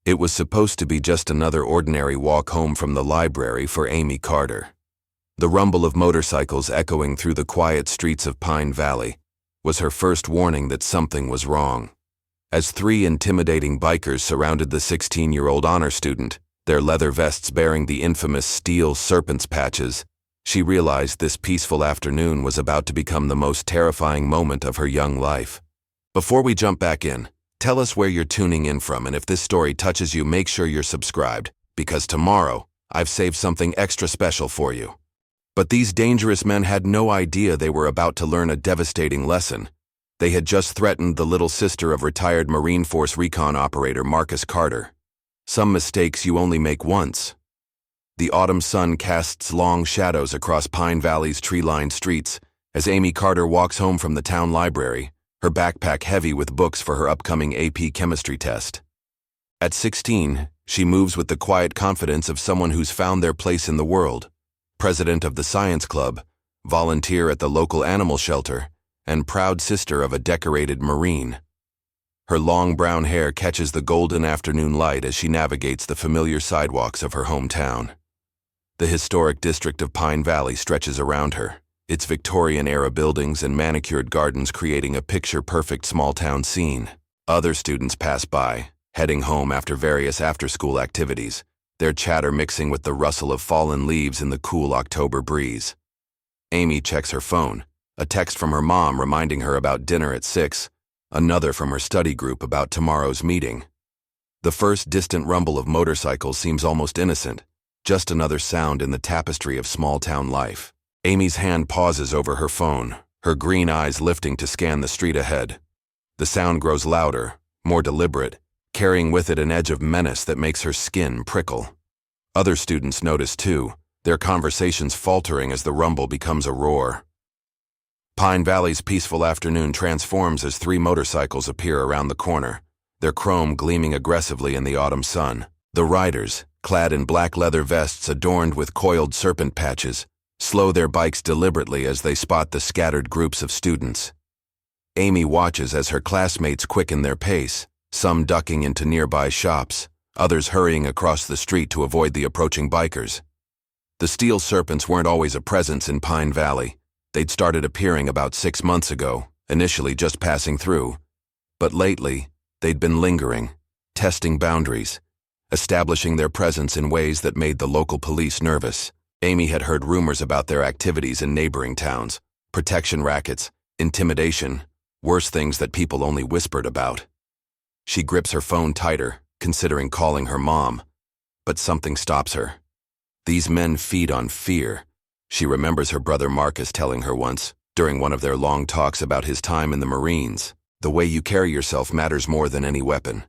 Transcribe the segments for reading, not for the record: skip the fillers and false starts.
It was supposed to be just another ordinary walk home from the library for Amy Carter. The rumble of motorcycles echoing through the quiet streets of Pine Valley was her first warning that something was wrong. As three intimidating bikers surrounded the 16-year-old honor student, their leather vests bearing the infamous steel serpents patches, she realized this peaceful afternoon was about to become the most terrifying moment of her young life. Before we jump back in, tell us where you're tuning in from, and if this story touches you, make sure you're subscribed, because tomorrow, I've saved something extra special for you. But these dangerous men had no idea they were about to learn a devastating lesson. They had just threatened the little sister of retired Marine Force recon operator Marcus Carter. Some mistakes you only make once. The autumn sun casts long shadows across Pine Valley's tree-lined streets as Amy Carter walks home from the town library, her backpack heavy with books for her upcoming AP chemistry test. At 16, she moves with the quiet confidence of someone who's found their place in the world, president of the science club, volunteer at the local animal shelter, and proud sister of a decorated Marine. Her long brown hair catches the golden afternoon light as she navigates the familiar sidewalks of her hometown. The historic district of Pine Valley stretches around her, its Victorian-era buildings and manicured gardens creating a picture-perfect small-town scene. Other students pass by, heading home after various after-school activities, their chatter mixing with the rustle of fallen leaves in the cool October breeze. Amy checks her phone, a text from her mom reminding her about dinner at 6, another from her study group about tomorrow's meeting. The first distant rumble of motorcycles seems almost innocent, just another sound in the tapestry of small-town life. Amy's hand pauses over her phone, her green eyes lifting to scan the street ahead. The sound grows louder, more deliberate, carrying with it an edge of menace that makes her skin prickle. Other students notice too, their conversations faltering as the rumble becomes a roar. Pine Valley's peaceful afternoon transforms as three motorcycles appear around the corner, their chrome gleaming aggressively in the autumn sun. The riders, clad in black leather vests adorned with coiled serpent patches, slow their bikes deliberately as they spot the scattered groups of students. Amy watches as her classmates quicken their pace, some ducking into nearby shops, others hurrying across the street to avoid the approaching bikers. The steel serpents weren't always a presence in Pine Valley. They'd started appearing about 6 months ago, initially just passing through. But lately, they'd been lingering, testing boundaries, establishing their presence in ways that made the local police nervous. Amy had heard rumors about their activities in neighboring towns, protection rackets, intimidation, worse things that people only whispered about. She grips her phone tighter, considering calling her mom, but something stops her. These men feed on fear. She remembers her brother Marcus telling her once, during one of their long talks about his time in the Marines, the way you carry yourself matters more than any weapon.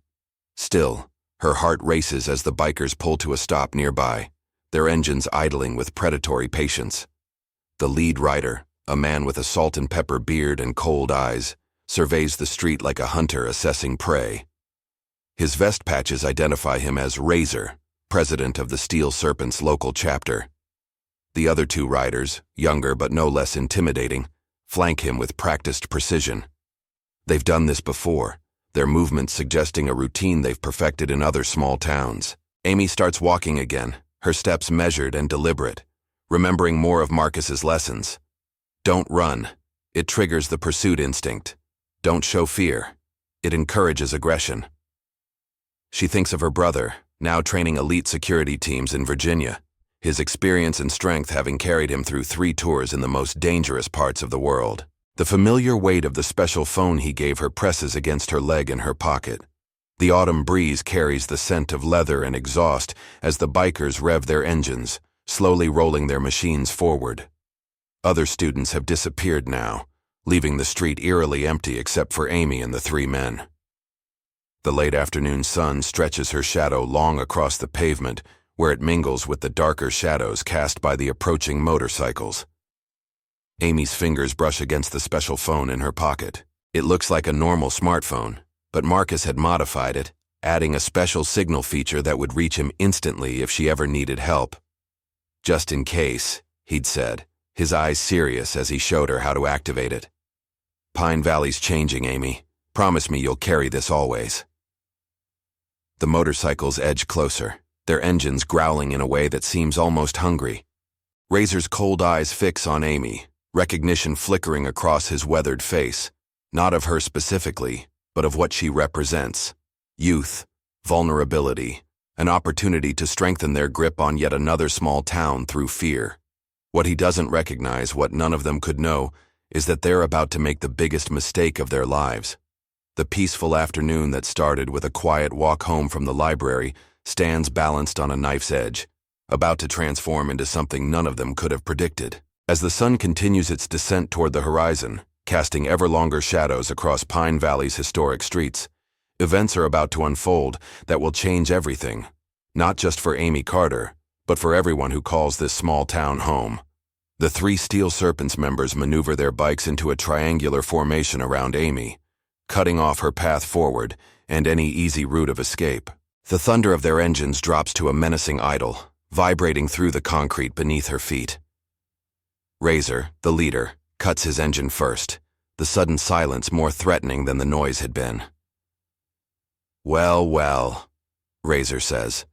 Still, her heart races as the bikers pull to a stop nearby, their engines idling with predatory patience. The lead rider, a man with a salt and pepper beard and cold eyes, surveys the street like a hunter assessing prey. His vest patches identify him as Razor, president of the Steel Serpents local chapter. The other two riders, younger but no less intimidating, flank him with practiced precision. They've done this before, their movements suggesting a routine they've perfected in other small towns. Amy starts walking again, her steps measured and deliberate, remembering more of Marcus's lessons. Don't run. It triggers the pursuit instinct. Don't show fear. It encourages aggression. She thinks of her brother, now training elite security teams in Virginia, his experience and strength having carried him through 3 tours in the most dangerous parts of the world. The familiar weight of the special phone he gave her presses against her leg in her pocket. The autumn breeze carries the scent of leather and exhaust as the bikers rev their engines, slowly rolling their machines forward. Other students have disappeared now, leaving the street eerily empty except for Amy and the 3 men. The late afternoon sun stretches her shadow long across the pavement, where it mingles with the darker shadows cast by the approaching motorcycles. Amy's fingers brush against the special phone in her pocket. It looks like a normal smartphone, but Marcus had modified it, adding a special signal feature that would reach him instantly if she ever needed help. Just in case, he'd said, his eyes serious as he showed her how to activate it. Pine Valley's changing, Amy. Promise me you'll carry this always. The motorcycles edge closer, their engines growling in a way that seems almost hungry. Razor's cold eyes fix on Amy, recognition flickering across his weathered face, not of her specifically, but of what she represents. Youth, vulnerability, an opportunity to strengthen their grip on yet another small town through fear. What he doesn't recognize, what none of them could know, is that they're about to make the biggest mistake of their lives. The peaceful afternoon that started with a quiet walk home from the library stands balanced on a knife's edge, about to transform into something none of them could have predicted. As the sun continues its descent toward the horizon, casting ever longer shadows across Pine Valley's historic streets, events are about to unfold that will change everything, not just for Amy Carter, but for everyone who calls this small town home. The three Steel Serpents members maneuver their bikes into a triangular formation around Amy, cutting off her path forward and any easy route of escape. The thunder of their engines drops to a menacing idle, vibrating through the concrete beneath her feet. Razor, the leader, cuts his engine first, the sudden silence more threatening than the noise had been. "Well, well," Razor says,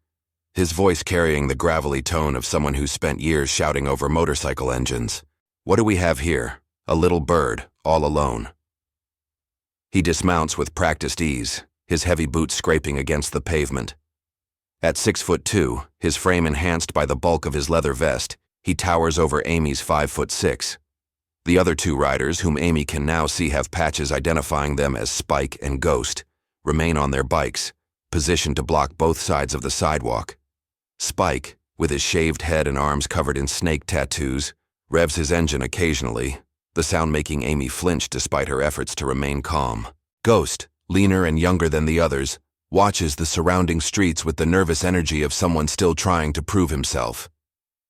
his voice carrying the gravelly tone of someone who's spent years shouting over motorcycle engines. "What do we have here? A little bird, all alone." He dismounts with practiced ease, his heavy boots scraping against the pavement. At 6'2", his frame enhanced by the bulk of his leather vest, he towers over Amy's 5'6". The other two riders, whom Amy can now see have patches identifying them as Spike and Ghost, remain on their bikes, positioned to block both sides of the sidewalk. Spike, with his shaved head and arms covered in snake tattoos, revs his engine occasionally, the sound making Amy flinch despite her efforts to remain calm. Ghost, leaner and younger than the others, watches the surrounding streets with the nervous energy of someone still trying to prove himself.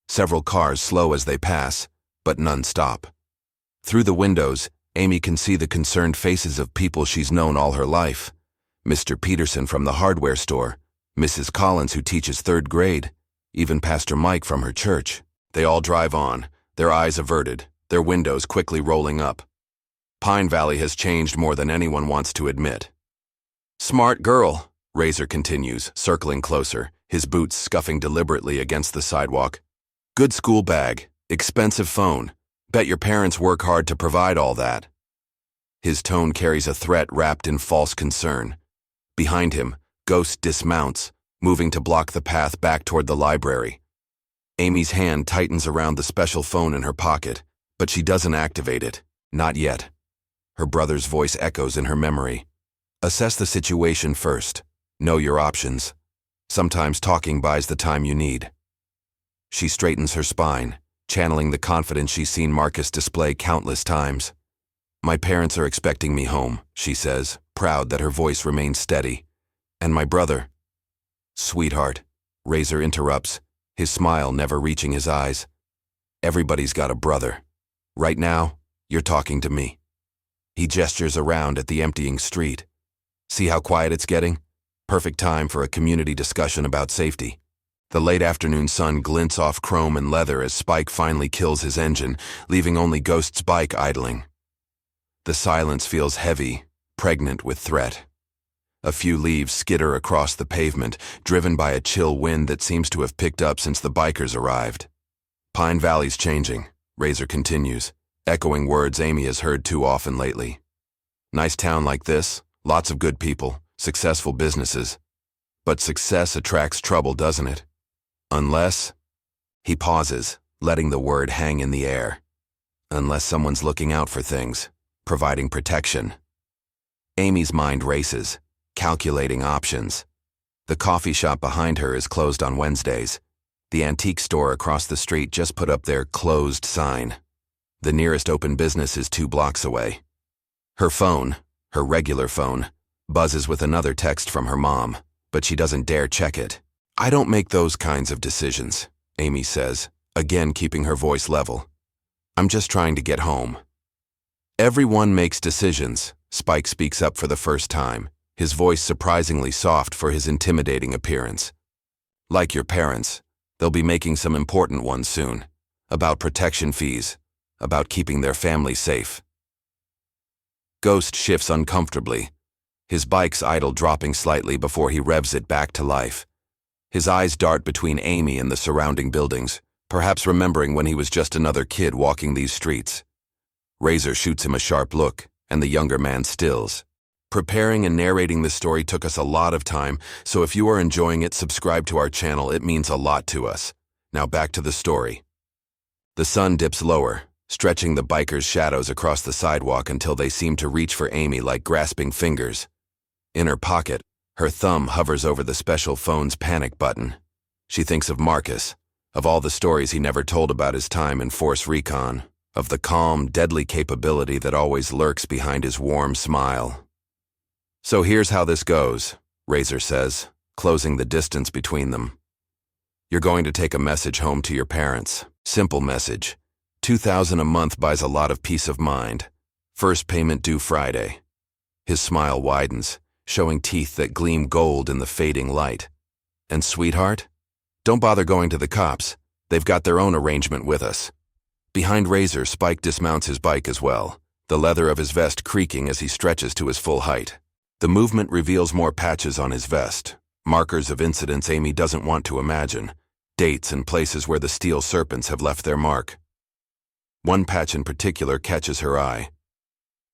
Several cars slow as they pass, but none stop. Through the windows, Amy can see the concerned faces of people she's known all her life. Mr. Peterson from the hardware store, Mrs. Collins who teaches 3rd grade, even Pastor Mike from her church. They all drive on, their eyes averted, their windows quickly rolling up. Pine Valley has changed more than anyone wants to admit. "Smart girl," Razor continues, circling closer, his boots scuffing deliberately against the sidewalk. "Good school bag, expensive phone. Bet your parents work hard to provide all that." His tone carries a threat wrapped in false concern. Behind him, Ghost dismounts, moving to block the path back toward the library. Amy's hand tightens around the special phone in her pocket, but she doesn't activate it. Not yet. Her brother's voice echoes in her memory. "Assess the situation first. Know your options. Sometimes talking buys the time you need." She straightens her spine, channeling the confidence she's seen Marcus display countless times. "My parents are expecting me home," she says, proud that her voice remains steady. "And my brother." "Sweetheart," Razor interrupts, his smile never reaching his eyes. "Everybody's got a brother. Right now, you're talking to me." He gestures around at the emptying street. "See how quiet it's getting? Perfect time for a community discussion about safety." The late afternoon sun glints off chrome and leather as Spike finally kills his engine, leaving only Ghost's bike idling. The silence feels heavy, pregnant with threat. A few leaves skitter across the pavement, driven by a chill wind that seems to have picked up since the bikers arrived. "Pine Valley's changing," Razor continues, echoing words Amy has heard too often lately. "Nice town like this, lots of good people, successful businesses. But success attracts trouble, doesn't it? Unless..." He pauses, letting the word hang in the air. "Unless someone's looking out for things, providing protection." Amy's mind races, calculating options. The coffee shop behind her is closed on Wednesdays. The antique store across the street just put up their "closed" sign. The nearest open business is 2 blocks away. Her phone, her regular phone, buzzes with another text from her mom, but she doesn't dare check it. "I don't make those kinds of decisions," Amy says, again keeping her voice level. "I'm just trying to get home." "Everyone makes decisions," Spike speaks up for the first time, his voice surprisingly soft for his intimidating appearance. "Like your parents, they'll be making some important ones soon, about protection fees, about keeping their family safe." Ghost shifts uncomfortably. his bike's idle dropping slightly before he revs it back to life. His eyes dart between Amy and the surrounding buildings, perhaps remembering when he was just another kid walking these streets. Razor shoots him a sharp look, and the younger man stills. Preparing and narrating this story took us a lot of time, so if you are enjoying it, subscribe to our channel. It means a lot to us. Now back to the story. The sun dips lower, stretching the bikers' shadows across the sidewalk until they seem to reach for Amy like grasping fingers. In her pocket, her thumb hovers over the special phone's panic button. She thinks of Marcus, of all the stories he never told about his time in Force Recon, of the calm, deadly capability that always lurks behind his warm smile. "So here's how this goes," Razor says, closing the distance between them. "You're going to take a message home to your parents. Simple message. $2,000 a month buys a lot of peace of mind. First payment due Friday." His smile widens, showing teeth that gleam gold in the fading light. "And sweetheart? Don't bother going to the cops. They've got their own arrangement with us." Behind Razor, Spike dismounts his bike as well, the leather of his vest creaking as he stretches to his full height. The movement reveals more patches on his vest, markers of incidents Amy doesn't want to imagine, dates and places where the steel serpents have left their mark. One patch in particular catches her eye.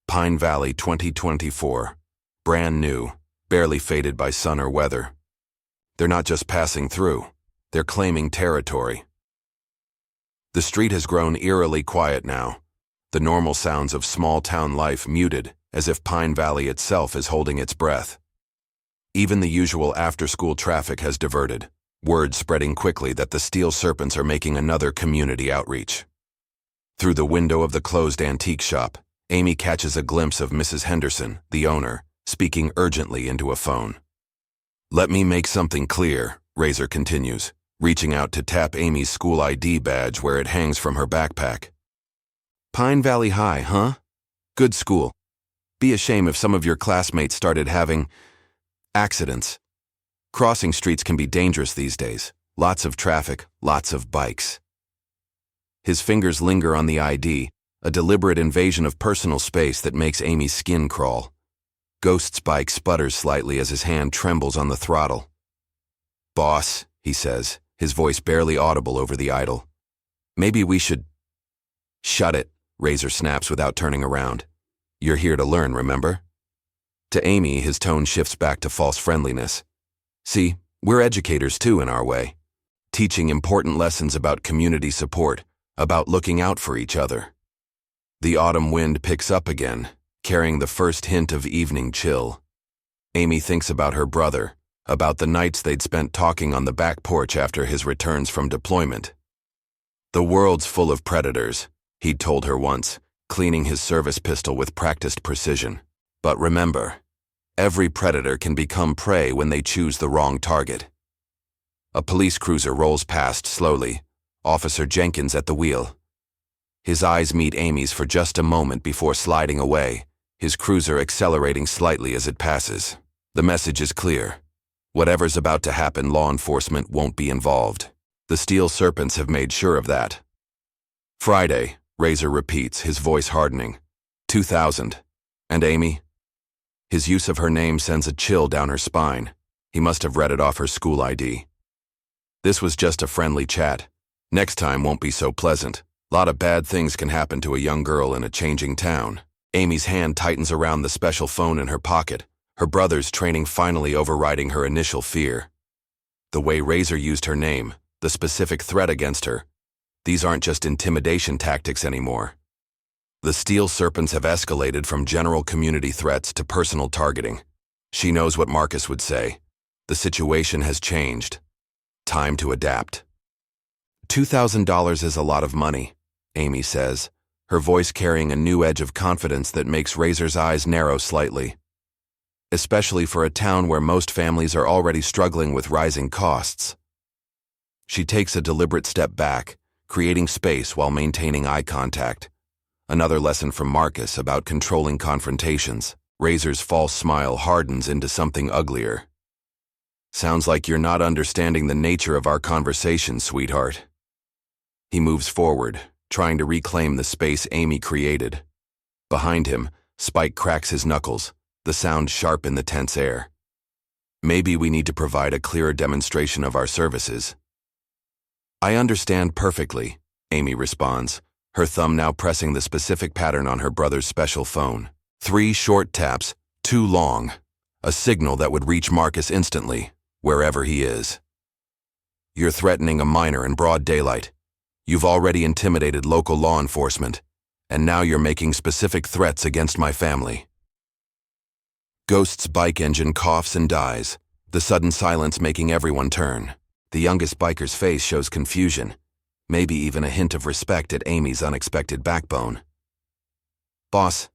Pine Valley 2024. Brand new, barely faded by sun or weather. They're not just passing through, they're claiming territory. The street has grown eerily quiet now, the normal sounds of small-town life muted, as if Pine Valley itself is holding its breath. Even the usual after-school traffic has diverted, word spreading quickly that the steel serpents are making another community outreach. Through the window of the closed antique shop, Amy catches a glimpse of Mrs. Henderson, the owner, speaking urgently into a phone. "Let me make something clear," Razor continues, reaching out to tap Amy's school ID badge where it hangs from her backpack. "Pine Valley High, huh? Good school. Be a shame if some of your classmates started having accidents. Crossing streets can be dangerous these days. Lots of traffic, lots of bikes." His fingers linger on the ID, a deliberate invasion of personal space that makes Amy's skin crawl. Ghost's bike sputters slightly as his hand trembles on the throttle. "Boss," he says, his voice barely audible over the idle. "Maybe we should—" "Shut it," Razor snaps without turning around. "You're here to learn, remember?" To Amy, his tone shifts back to false friendliness. "See, we're educators too in our way, teaching important lessons about community support, about looking out for each other." The autumn wind picks up again, carrying the first hint of evening chill. Amy thinks about her brother, about the nights they'd spent talking on the back porch after his returns from deployment. "The world's full of predators," he'd told her once, cleaning his service pistol with practiced precision. "But remember, every predator can become prey when they choose the wrong target." A police cruiser rolls past slowly, Officer Jenkins at the wheel. His eyes meet Amy's for just a moment before sliding away, his cruiser accelerating slightly as it passes. The message is clear. Whatever's about to happen, law enforcement won't be involved. The steel serpents have made sure of that. "Friday," Razor repeats, his voice hardening. 2,000. And Amy? His use of her name sends a chill down her spine. He must have read it off her school ID. This was just a friendly chat. Next time won't be so pleasant. Lot of bad things can happen to a young girl in a changing town. Amy's hand tightens around the special phone in her pocket, her brother's training finally overriding her initial fear. The way Razor used her name, the specific threat against her, these aren't just intimidation tactics anymore. The steel serpents have escalated from general community threats to personal targeting. She knows what Marcus would say. The situation has changed. Time to adapt. $2,000 is a lot of money, Amy says, her voice carrying a new edge of confidence that makes Razor's eyes narrow slightly. Especially for a town where most families are already struggling with rising costs. She takes a deliberate step back, creating space while maintaining eye contact. Another lesson from Marcus about controlling confrontations. Razor's false smile hardens into something uglier. Sounds like you're not understanding the nature of our conversation, sweetheart. He moves forward, trying to reclaim the space Amy created. Behind him, Spike cracks his knuckles, the sound sharp in the tense air. Maybe we need to provide a clearer demonstration of our services. I understand perfectly, Amy responds, her thumb now pressing the specific pattern on her brother's special phone. 3 short taps, too long, a signal that would reach Marcus instantly, wherever he is. You're threatening a minor in broad daylight. You've already intimidated local law enforcement, and now you're making specific threats against my family. Ghost's bike engine coughs and dies, the sudden silence making everyone turn. The youngest biker's face shows confusion, maybe even a hint of respect at Amy's unexpected backbone. Boss,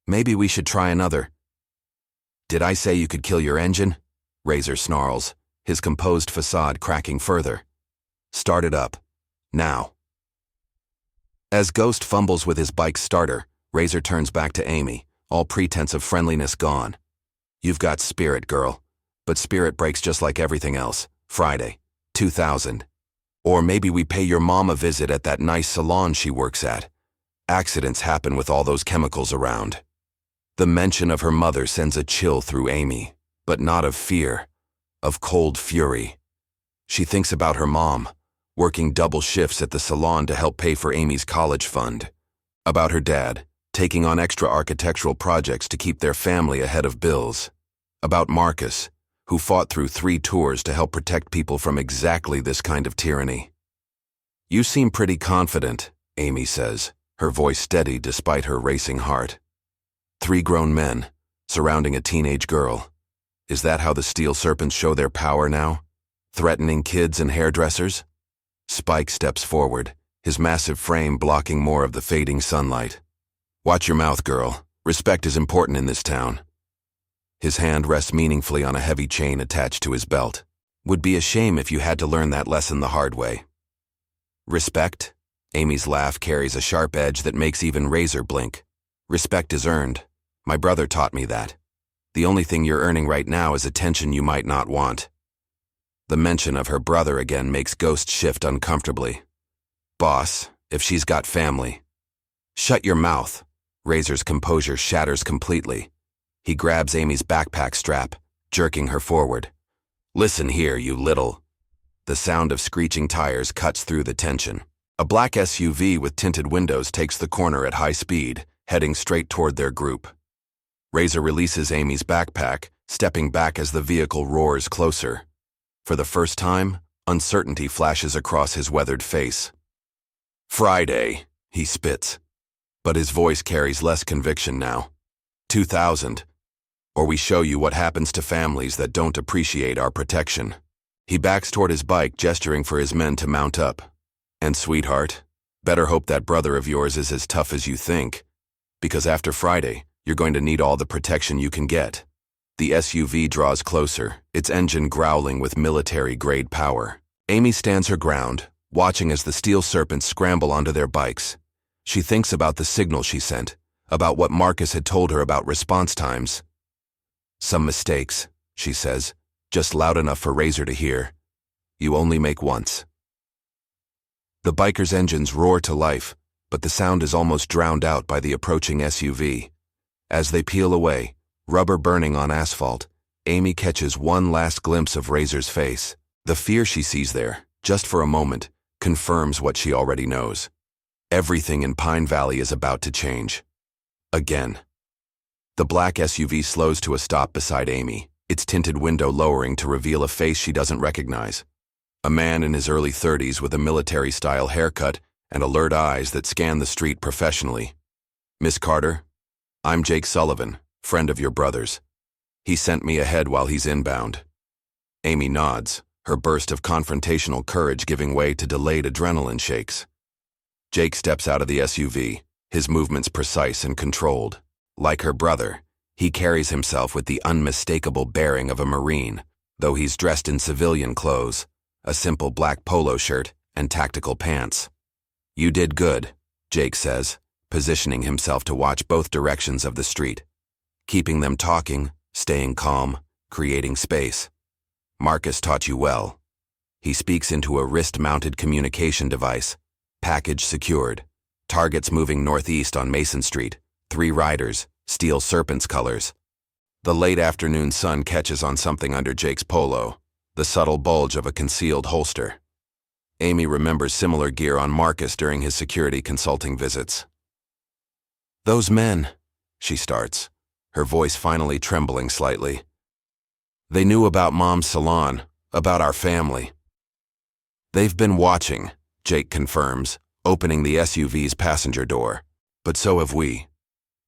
maybe we should try another. Did I say you could kill your engine? Razor snarls, his composed facade cracking further. Start it up. Now. As Ghost fumbles with his bike's starter, Razor turns back to Amy, all pretense of friendliness gone. You've got spirit, girl. But spirit breaks just like everything else. Friday, 2000. Or maybe we pay your mom a visit at that nice salon she works at. Accidents happen with all those chemicals around. The mention of her mother sends a chill through Amy, but not of fear, of cold fury. She thinks about her mom, working double shifts at the salon to help pay for Amy's college fund. About her dad, taking on extra architectural projects to keep their family ahead of bills. About Marcus, who fought through 3 tours to help protect people from exactly this kind of tyranny. You seem pretty confident, Amy says, her voice steady despite her racing heart. 3 grown men, surrounding a teenage girl. Is that how the Steel Serpents show their power now? Threatening kids and hairdressers? Spike steps forward, his massive frame blocking more of the fading sunlight. Watch your mouth, girl. Respect is important in this town. His hand rests meaningfully on a heavy chain attached to his belt. Would be a shame if you had to learn that lesson the hard way. Respect? Amy's laugh carries a sharp edge that makes even Razor blink. Respect is earned. My brother taught me that. The only thing you're earning right now is attention you might not want. The mention of her brother again makes Ghost shift uncomfortably. Boss, if she's got family. Shut your mouth. Razor's composure shatters completely. He grabs Amy's backpack strap, jerking her forward. Listen here, you little. The sound of screeching tires cuts through the tension. A black SUV with tinted windows takes the corner at high speed, heading straight toward their group. Razor releases Amy's backpack, stepping back as the vehicle roars closer. For the first time, uncertainty flashes across his weathered face. Friday, he spits. But his voice carries less conviction now. 2000. Or we show you what happens to families that don't appreciate our protection. He backs toward his bike, gesturing for his men to mount up. And sweetheart, better hope that brother of yours is as tough as you think. Because after Friday, you're going to need all the protection you can get. The SUV draws closer, its engine growling with military-grade power. Amy stands her ground, watching as the Steel Serpents scramble onto their bikes. She thinks about the signal she sent, about what Marcus had told her about response times. Some mistakes, she says, just loud enough for Razor to hear. You only make once. The bikers' engines roar to life, but the sound is almost drowned out by the approaching SUV. As they peel away, rubber burning on asphalt, Amy catches one last glimpse of Razor's face. The fear she sees there, just for a moment, confirms what she already knows. Everything in Pine Valley is about to change. Again. The black SUV slows to a stop beside Amy, its tinted window lowering to reveal a face she doesn't recognize. A man in his early 30s with a military-style haircut and alert eyes that scan the street professionally. Miss Carter, I'm Jake Sullivan, friend of your brother's. He sent me ahead while he's inbound. Amy nods, her burst of confrontational courage giving way to delayed adrenaline shakes. Jake steps out of the SUV, his movements precise and controlled. Like her brother, he carries himself with the unmistakable bearing of a Marine, though he's dressed in civilian clothes, a simple black polo shirt and tactical pants. You did good, Jake says, positioning himself to watch both directions of the street, keeping them talking, staying calm, creating space. Marcus taught you well. He speaks into a wrist-mounted communication device, package secured, targets moving northeast on Mason Street, 3 riders, Steel Serpents colors. The late afternoon sun catches on something under Jake's polo, the subtle bulge of a concealed holster. Amy remembers similar gear on Marcus during his security consulting visits. "Those men," she starts, her voice finally trembling slightly. "They knew about Mom's salon, about our family." "They've been watching," Jake confirms, opening the SUV's passenger door. "But so have we.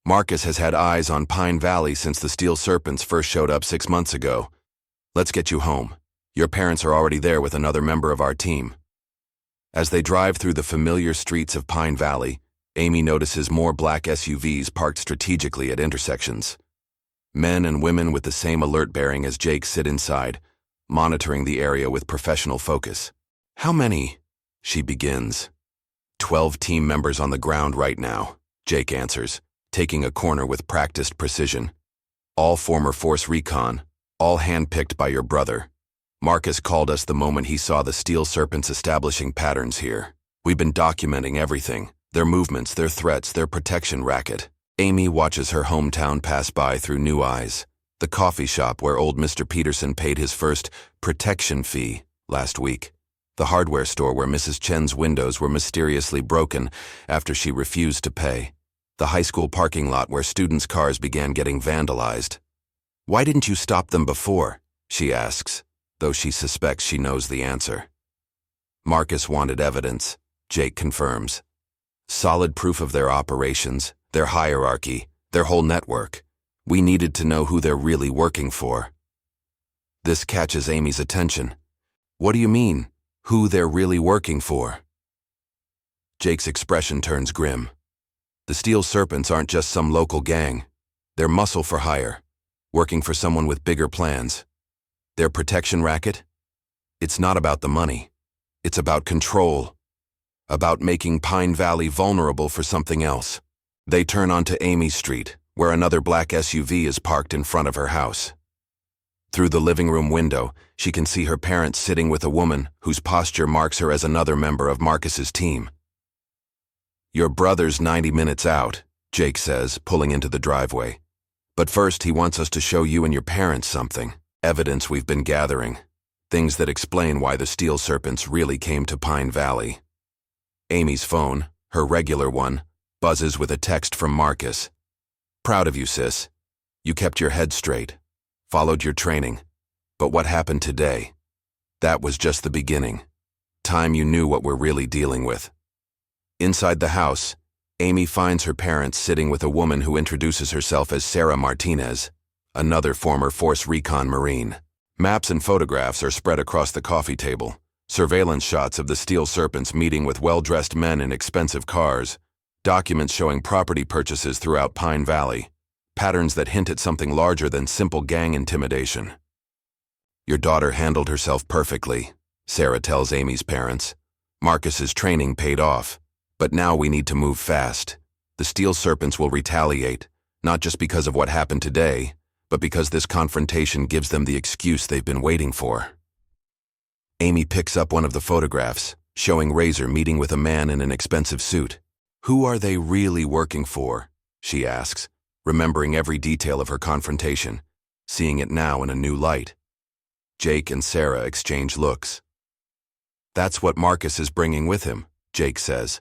Marcus has had eyes on Pine Valley since the Steel Serpents first showed up 6 months ago. Let's get you home. Your parents are already there with another member of our team." As they drive through the familiar streets of Pine Valley, Amy notices more black SUVs parked strategically at intersections. Men and women with the same alert bearing as Jake sit inside, monitoring the area with professional focus. "How many?" she begins. 12 team members on the ground right now," Jake answers, taking a corner with practiced precision. "All former Force Recon, all handpicked by your brother. Marcus called us the moment he saw the Steel Serpents establishing patterns here. We've been documenting everything, their movements, their threats, their protection racket." Amy watches her hometown pass by through new eyes, the coffee shop where old Mr. Peterson paid his first protection fee last week, the hardware store where Mrs. Chen's windows were mysteriously broken after she refused to pay, the high school parking lot where students' cars began getting vandalized. "Why didn't you stop them before?" she asks, though she suspects she knows the answer. "Marcus wanted evidence," Jake confirms. "Solid proof of their operations, their hierarchy, their whole network. We needed to know who they're really working for." This catches Amy's attention. "What do you mean, who they're really working for?" Jake's expression turns grim. "The Steel Serpents aren't just some local gang. They're muscle for hire, working for someone with bigger plans. Their protection racket? It's not about the money. It's about control. About making Pine Valley vulnerable for something else." They turn onto Amy Street, where another black SUV is parked in front of her house. Through the living room window, she can see her parents sitting with a woman whose posture marks her as another member of Marcus's team. "Your brother's 90 minutes out," Jake says, pulling into the driveway. "But first he wants us to show you and your parents something. Evidence we've been gathering. Things that explain why the Steel Serpents really came to Pine Valley." Amy's phone, her regular one, buzzes with a text from Marcus. "Proud of you, sis. You kept your head straight, followed your training. But what happened today? That was just the beginning. Time you knew what we're really dealing with." Inside the house, Amy finds her parents sitting with a woman who introduces herself as Sarah Martinez, another former Force Recon Marine. Maps and photographs are spread across the coffee table, surveillance shots of the Steel Serpents meeting with well-dressed men in expensive cars, documents showing property purchases throughout Pine Valley, patterns that hint at something larger than simple gang intimidation. "Your daughter handled herself perfectly," Sarah tells Amy's parents. "Marcus's training paid off, but now we need to move fast. The Steel Serpents will retaliate, not just because of what happened today, but because this confrontation gives them the excuse they've been waiting for." Amy picks up one of the photographs, showing Razor meeting with a man in an expensive suit. "Who are they really working for?" she asks, remembering every detail of her confrontation, seeing it now in a new light. Jake and Sarah exchange looks. "That's what Marcus is bringing with him," Jake says.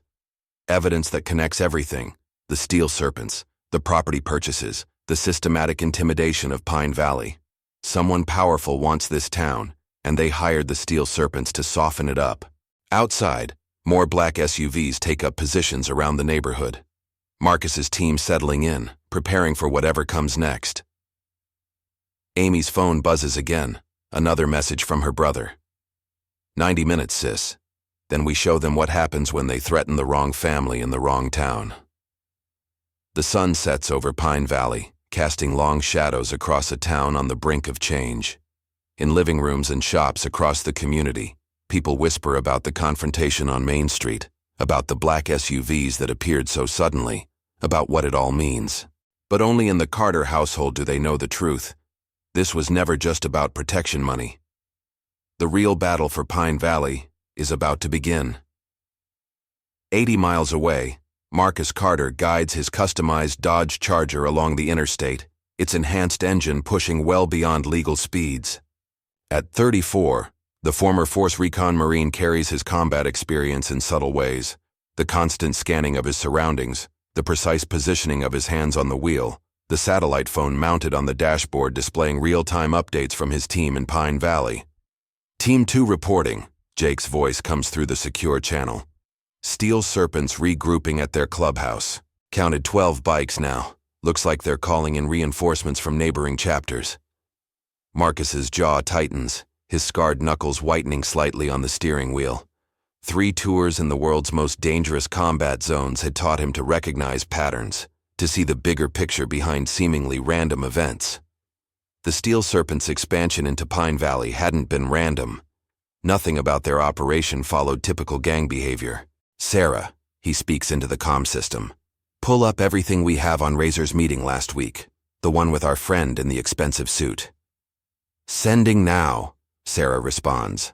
"Evidence that connects everything, the Steel Serpents, the property purchases, the systematic intimidation of Pine Valley. Someone powerful wants this town, and they hired the Steel Serpents to soften it up." Outside, more black SUVs take up positions around the neighborhood. Marcus's team settling in, preparing for whatever comes next. Amy's phone buzzes again, another message from her brother. 90 minutes, sis. Then we show them what happens when they threaten the wrong family in the wrong town." The sun sets over Pine Valley, casting long shadows across a town on the brink of change. In living rooms and shops across the community, people whisper about the confrontation on Main Street, about the black SUVs that appeared so suddenly, about what it all means. But only in the Carter household do they know the truth. This was never just about protection money. The real battle for Pine Valley is about to begin. 80 miles away, Marcus Carter guides his customized Dodge Charger along the interstate, its enhanced engine pushing well beyond legal speeds. At 34, the former Force Recon Marine carries his combat experience in subtle ways: the constant scanning of his surroundings, the precise positioning of his hands on the wheel, the satellite phone mounted on the dashboard displaying real-time updates from his team in Pine Valley. Team 2 reporting, Jake's voice comes through the secure channel. Steel Serpents regrouping at their clubhouse. Counted 12 bikes now. Looks like they're calling in reinforcements from neighboring chapters. Marcus's jaw tightens, his scarred knuckles whitening slightly on the steering wheel. 3 tours in the world's most dangerous combat zones had taught him to recognize patterns, to see the bigger picture behind seemingly random events. The Steel Serpents' expansion into Pine Valley hadn't been random. Nothing about their operation followed typical gang behavior. "Sarah," he speaks into the comm system, "pull up everything we have on Razor's meeting last week, the one with our friend in the expensive suit." "Sending now," Sarah responds.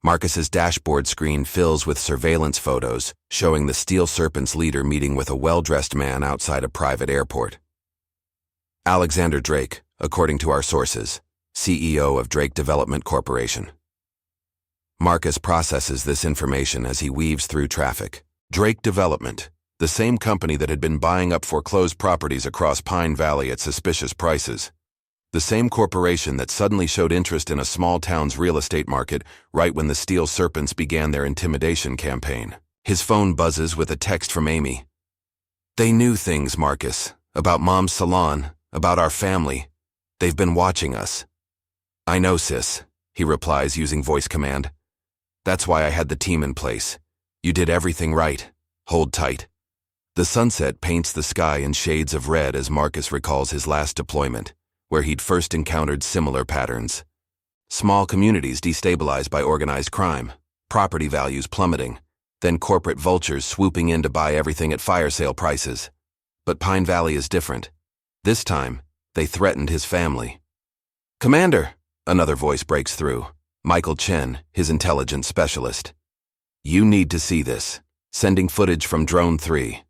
Marcus's dashboard screen fills with surveillance photos showing the Steel Serpents leader meeting with a well-dressed man outside a private airport. Alexander Drake, according to our sources, CEO of Drake Development Corporation. Marcus processes this information as he weaves through traffic. Drake Development, the same company that had been buying up foreclosed properties across Pine Valley at suspicious prices. The same corporation that suddenly showed interest in a small town's real estate market right when the Steel Serpents began their intimidation campaign. His phone buzzes with a text from Amy. "They knew things, Marcus, about Mom's salon, about our family. They've been watching us." "I know, sis," he replies using voice command. "That's why I had the team in place. You did everything right. Hold tight." The sunset paints the sky in shades of red as Marcus recalls his last deployment, where he'd first encountered similar patterns. Small communities destabilized by organized crime, property values plummeting, then corporate vultures swooping in to buy everything at fire sale prices. But Pine Valley is different. This time, they threatened his family. "Commander," another voice breaks through. Michael Chen, his intelligence specialist. "You need to see this. Sending footage from Drone 3.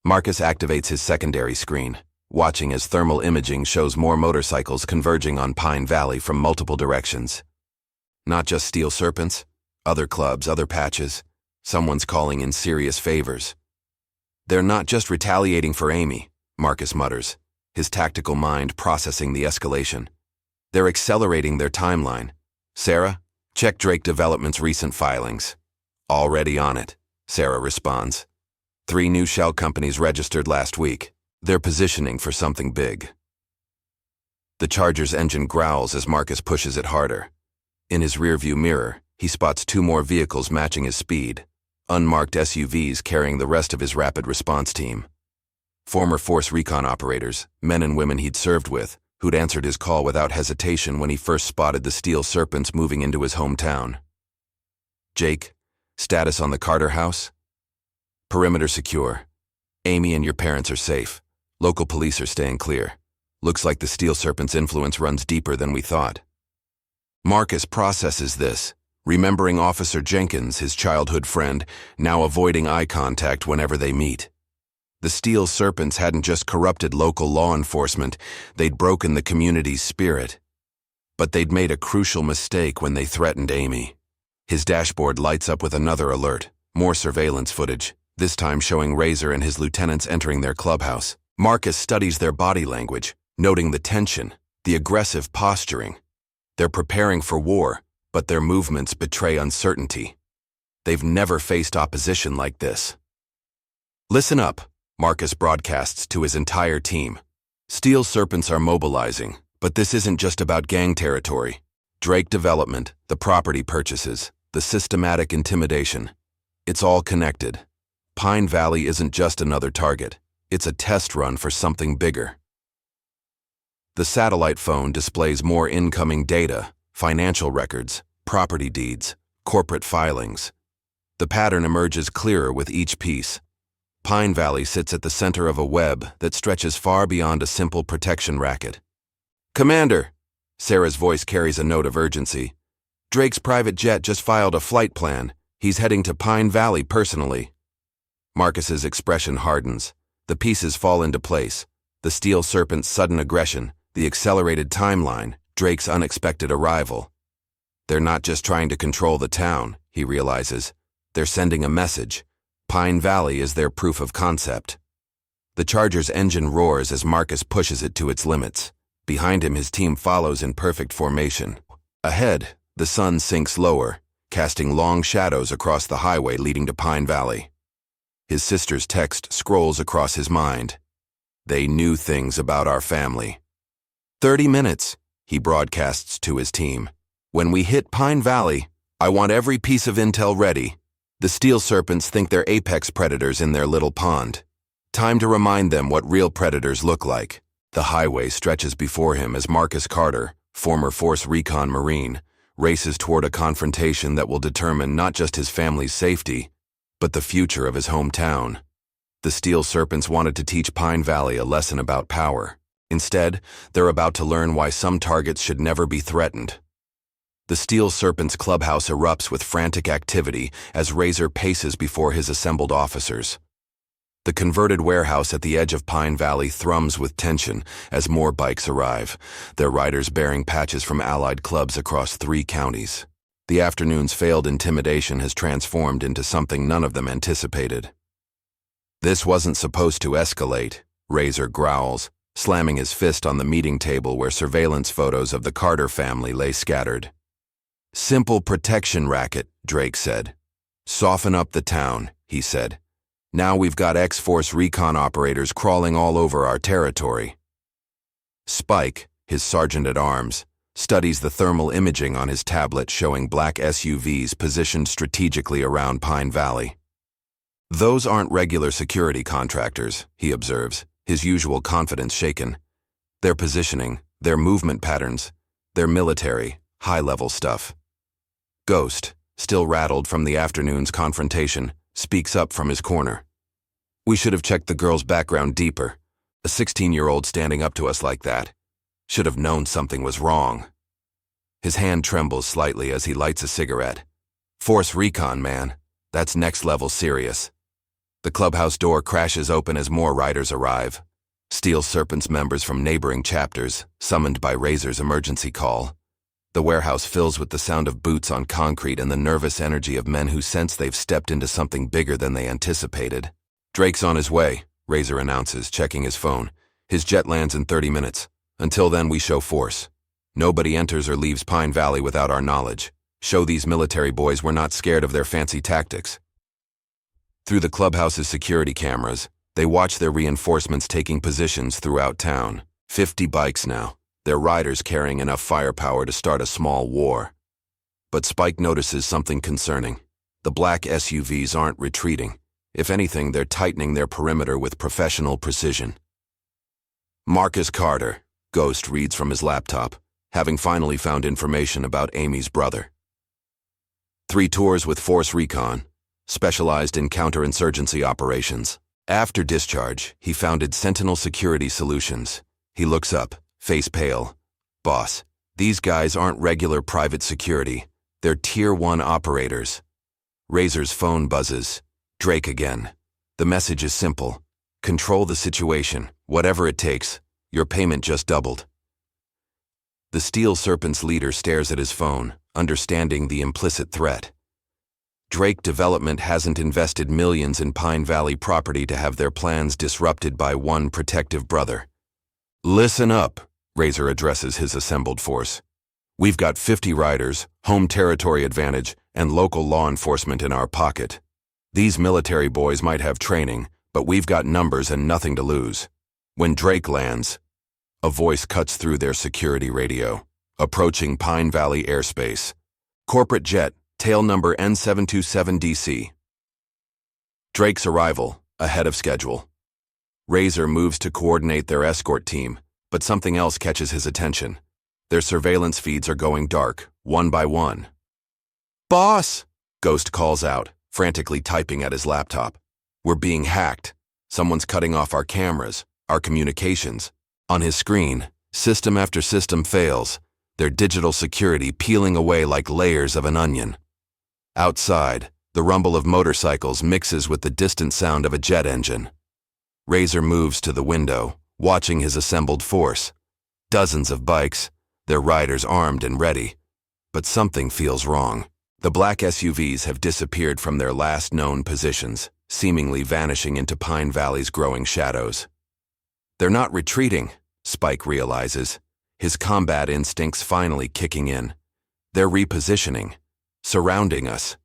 Marcus activates his secondary screen, watching as thermal imaging shows more motorcycles converging on Pine Valley from multiple directions. Not just Steel Serpents, other clubs, other patches. Someone's calling in serious favors. "They're not just retaliating for Amy," Marcus mutters, his tactical mind processing the escalation. "They're accelerating their timeline. Sarah, check Drake Development's recent filings." "Already on it," Sarah responds. 3 new shell companies registered last week. They're positioning for something big. The Charger's engine growls as Marcus pushes it harder. In his rearview mirror, he spots 2 more vehicles matching his speed, unmarked SUVs carrying the rest of his rapid response team. Former Force Recon operators, men and women he'd served with, who'd answered his call without hesitation when he first spotted the Steel Serpents moving into his hometown. "Jake, status on the Carter house?" "Perimeter secure. Amy and your parents are safe. Local police are staying clear. Looks like the Steel Serpent's influence runs deeper than we thought." Marcus processes this, remembering Officer Jenkins, his childhood friend, now avoiding eye contact whenever they meet. The Steel Serpents hadn't just corrupted local law enforcement, they'd broken the community's spirit. But they'd made a crucial mistake when they threatened Amy. His dashboard lights up with another alert, more surveillance footage, this time showing Razor and his lieutenants entering their clubhouse. Marcus studies their body language, noting the tension, the aggressive posturing. They're preparing for war, but their movements betray uncertainty. They've never faced opposition like this. "Listen up," Marcus broadcasts to his entire team. "Steel Serpents are mobilizing, but this isn't just about gang territory. Drake Development, the property purchases, the systematic intimidation. It's all connected. Pine Valley isn't just another target. It's a test run for something bigger." The satellite phone displays more incoming data, financial records, property deeds, corporate filings. The pattern emerges clearer with each piece. Pine Valley sits at the center of a web that stretches far beyond a simple protection racket. "Commander," Sarah's voice carries a note of urgency. "Drake's private jet just filed a flight plan. He's heading to Pine Valley personally." Marcus's expression hardens. The pieces fall into place. The steel serpent's sudden aggression, the accelerated timeline, Drake's unexpected arrival. They're not just trying to control the town, he realizes. They're sending a message. Pine Valley is their proof of concept. The Charger's engine roars as Marcus pushes it to its limits. Behind him, his team follows in perfect formation. Ahead, the sun sinks lower, casting long shadows across the highway leading to Pine Valley. His sister's text scrolls across his mind. They knew things about our family. 30 minutes, he broadcasts to his team. When we hit Pine Valley, I want every piece of intel ready. The steel serpents think they're apex predators in their little pond. Time to remind them what real predators look like. The highway stretches before him as Marcus Carter, former Force Recon Marine, races toward a confrontation that will determine not just his family's safety, but the future of his hometown. The steel serpents wanted to teach Pine Valley a lesson about power. Instead, they're about to learn why some targets should never be threatened. The steel serpent's clubhouse erupts with frantic activity as Razor paces before his assembled officers. The converted warehouse at the edge of Pine Valley thrums with tension as more bikes arrive, their riders bearing patches from allied clubs across 3 counties. The afternoon's failed intimidation has transformed into something none of them anticipated. This wasn't supposed to escalate, Razor growls, slamming his fist on the meeting table where surveillance photos of the Carter family lay scattered. Simple protection racket, Drake said. Soften up the town, he said. Now we've got X-Force recon operators crawling all over our territory. Spike, his sergeant-at-arms, studies the thermal imaging on his tablet showing black SUVs positioned strategically around Pine Valley. Those aren't regular security contractors, he observes, his usual confidence shaken. Their positioning, their movement patterns, their military, high-level stuff. Ghost, still rattled from the afternoon's confrontation, speaks up from his corner. We should have checked the girl's background deeper. A 16-year-old standing up to us like that. Should have known something was wrong. His hand trembles slightly as he lights a cigarette. Force Recon, man. That's next-level serious. The clubhouse door crashes open as more riders arrive. Steel Serpent's members from neighboring chapters, summoned by Razor's emergency call. The warehouse fills with the sound of boots on concrete and the nervous energy of men who sense they've stepped into something bigger than they anticipated. Drake's on his way, Razor announces, checking his phone. His jet lands in 30 minutes. Until then, we show force. Nobody enters or leaves Pine Valley without our knowledge. Show these military boys we're not scared of their fancy tactics. Through the clubhouse's security cameras, they watch their reinforcements taking positions throughout town. 50 bikes now, their riders carrying enough firepower to start a small war. But Spike notices something concerning. The black SUVs aren't retreating. If anything, they're tightening their perimeter with professional precision. Marcus Carter, Ghost reads from his laptop, having finally found information about Amy's brother. 3 tours with Force Recon, specialized in counterinsurgency operations. After discharge, he founded Sentinel Security Solutions. He looks up, face pale. Boss, these guys aren't regular private security. They're Tier 1 operators. Razor's phone buzzes. Drake again. The message is simple. Control the situation, whatever it takes. Your payment just doubled. The Steel Serpent's leader stares at his phone, understanding the implicit threat. Drake Development hasn't invested millions in Pine Valley property to have their plans disrupted by one protective brother. Listen up, Razor addresses his assembled force. We've got 50 riders, home territory advantage, and local law enforcement in our pocket. These military boys might have training, but we've got numbers and nothing to lose. When Drake lands, a voice cuts through their security radio, approaching Pine Valley airspace. Corporate jet, tail number N727DC. Drake's arrival, ahead of schedule. Razor moves to coordinate their escort team, but something else catches his attention. Their surveillance feeds are going dark, one by one. Boss! Ghost calls out, frantically typing at his laptop. We're being hacked. Someone's cutting off our cameras, our communications. On his screen, system after system fails, their digital security peeling away like layers of an onion. Outside, the rumble of motorcycles mixes with the distant sound of a jet engine. Razor moves to the window, watching his assembled force. Dozens of bikes, their riders armed and ready. But something feels wrong. The black SUVs have disappeared from their last known positions, seemingly vanishing into Pine Valley's growing shadows. They're not retreating, Spike realizes, his combat instincts finally kicking in. They're repositioning, surrounding us.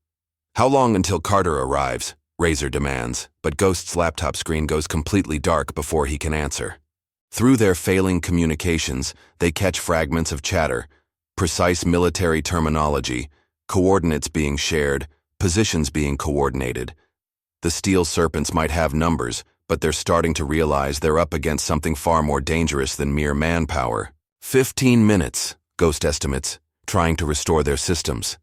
How long until Carter arrives? Razor demands, but Ghost's laptop screen goes completely dark before he can answer. Through their failing communications, they catch fragments of chatter, precise military terminology, coordinates being shared, positions being coordinated. The Steel Serpents might have numbers, but they're starting to realize they're up against something far more dangerous than mere manpower. 15 minutes, Ghost estimates, trying to restore their systems.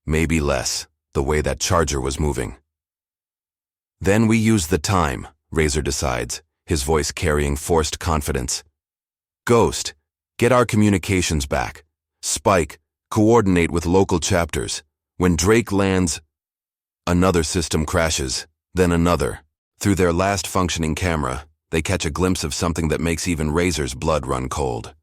Maybe less, the way that charger was moving. Then we use the time, Razor decides, his voice carrying forced confidence. Ghost, get our communications back. Spike, coordinate with local chapters. When Drake lands, another system crashes, then another. Through their last functioning camera, they catch a glimpse of something that makes even Razor's blood run cold.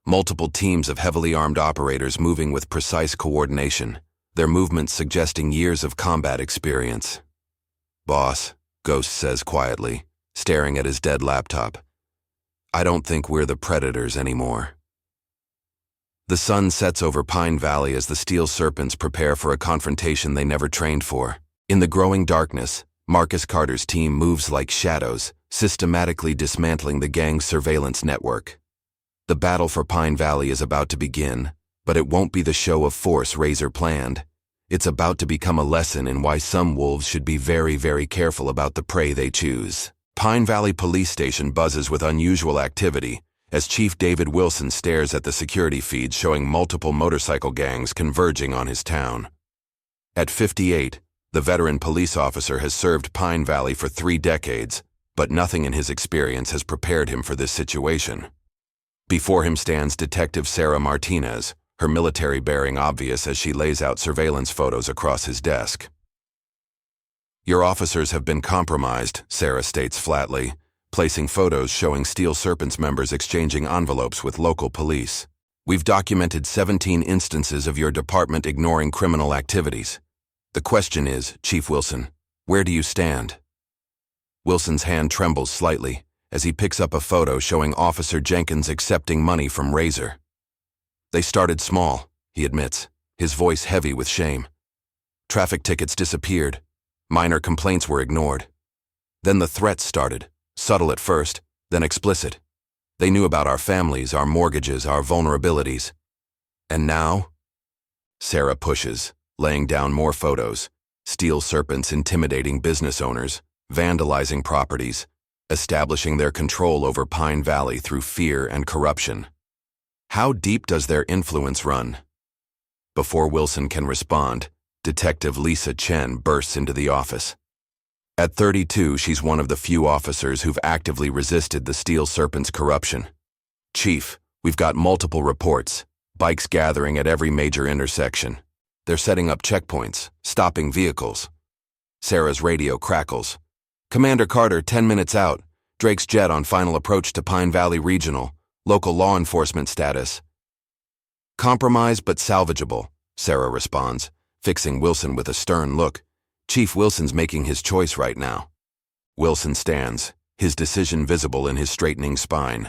Multiple teams of heavily armed operators moving with precise coordination, their movements suggesting years of combat experience. Boss, Ghost says quietly, staring at his dead laptop. I don't think we're the predators anymore. The sun sets over Pine Valley as the Steel Serpents prepare for a confrontation they never trained for. In the growing darkness, Marcus Carter's team moves like shadows, systematically dismantling the gang's surveillance network. The battle for Pine Valley is about to begin, but it won't be the show of force Razor planned. It's about to become a lesson in why some wolves should be very, very careful about the prey they choose. Pine Valley Police Station buzzes with unusual activity as Chief David Wilson stares at the security feed showing multiple motorcycle gangs converging on his town. At 58, the veteran police officer has served Pine Valley for 3 decades, but nothing in his experience has prepared him for this situation. Before him stands Detective Sarah Martinez, her military bearing obvious as she lays out surveillance photos across his desk. Your officers have been compromised, Sarah states flatly, placing photos showing Steel Serpents members exchanging envelopes with local police. We've documented 17 instances of your department ignoring criminal activities. The question is, Chief Wilson, where do you stand? Wilson's hand trembles slightly as he picks up a photo showing Officer Jenkins accepting money from Razor. They started small, he admits, his voice heavy with shame. Traffic tickets disappeared. Minor complaints were ignored. Then the threats started, subtle at first, then explicit. They knew about our families, our mortgages, our vulnerabilities. And now? Sarah pushes, laying down more photos. Steel Serpents intimidating business owners, vandalizing properties, establishing their control over Pine Valley through fear and corruption. How deep does their influence run? Before Wilson can respond, Detective Lisa Chen bursts into the office. At 32, she's one of the few officers who've actively resisted the Steel Serpent's corruption. Chief, we've got multiple reports, bikes gathering at every major intersection. They're setting up checkpoints, stopping vehicles. Sarah's radio crackles. Commander Carter, 10 minutes out. Drake's jet on final approach to Pine Valley Regional. Local law enforcement status. Compromised but salvageable, Sarah responds, fixing Wilson with a stern look. Chief Wilson's making his choice right now. Wilson stands, his decision visible in his straightening spine.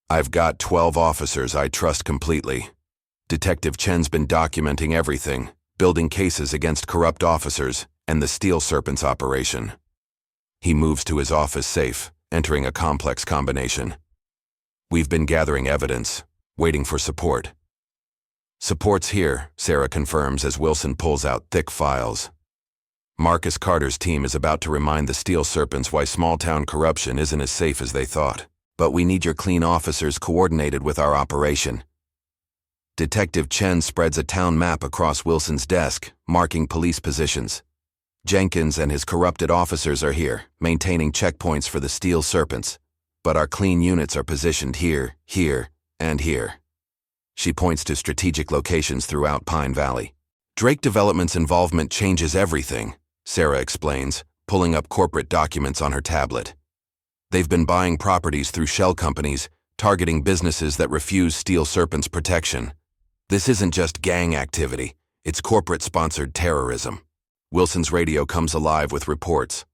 I've got 12 officers I trust completely. Detective Chen's been documenting everything, building cases against corrupt officers and the Steel Serpents operation. He moves to his office safe, entering a complex combination. We've been gathering evidence, waiting for support. Support's here, Sarah confirms as Wilson pulls out thick files. Marcus Carter's team is about to remind the Steel Serpents why small-town corruption isn't as safe as they thought. But we need your clean officers coordinated with our operation. Detective Chen spreads a town map across Wilson's desk, marking police positions. Jenkins and his corrupted officers are here, maintaining checkpoints for the Steel Serpents. But our clean units are positioned here, here, and here. She points to strategic locations throughout Pine Valley. Drake Development's involvement changes everything, Sarah explains, pulling up corporate documents on her tablet. They've been buying properties through shell companies, targeting businesses that refuse Steel Serpent's protection. This isn't just gang activity, it's corporate-sponsored terrorism. Wilson's radio comes alive with reports.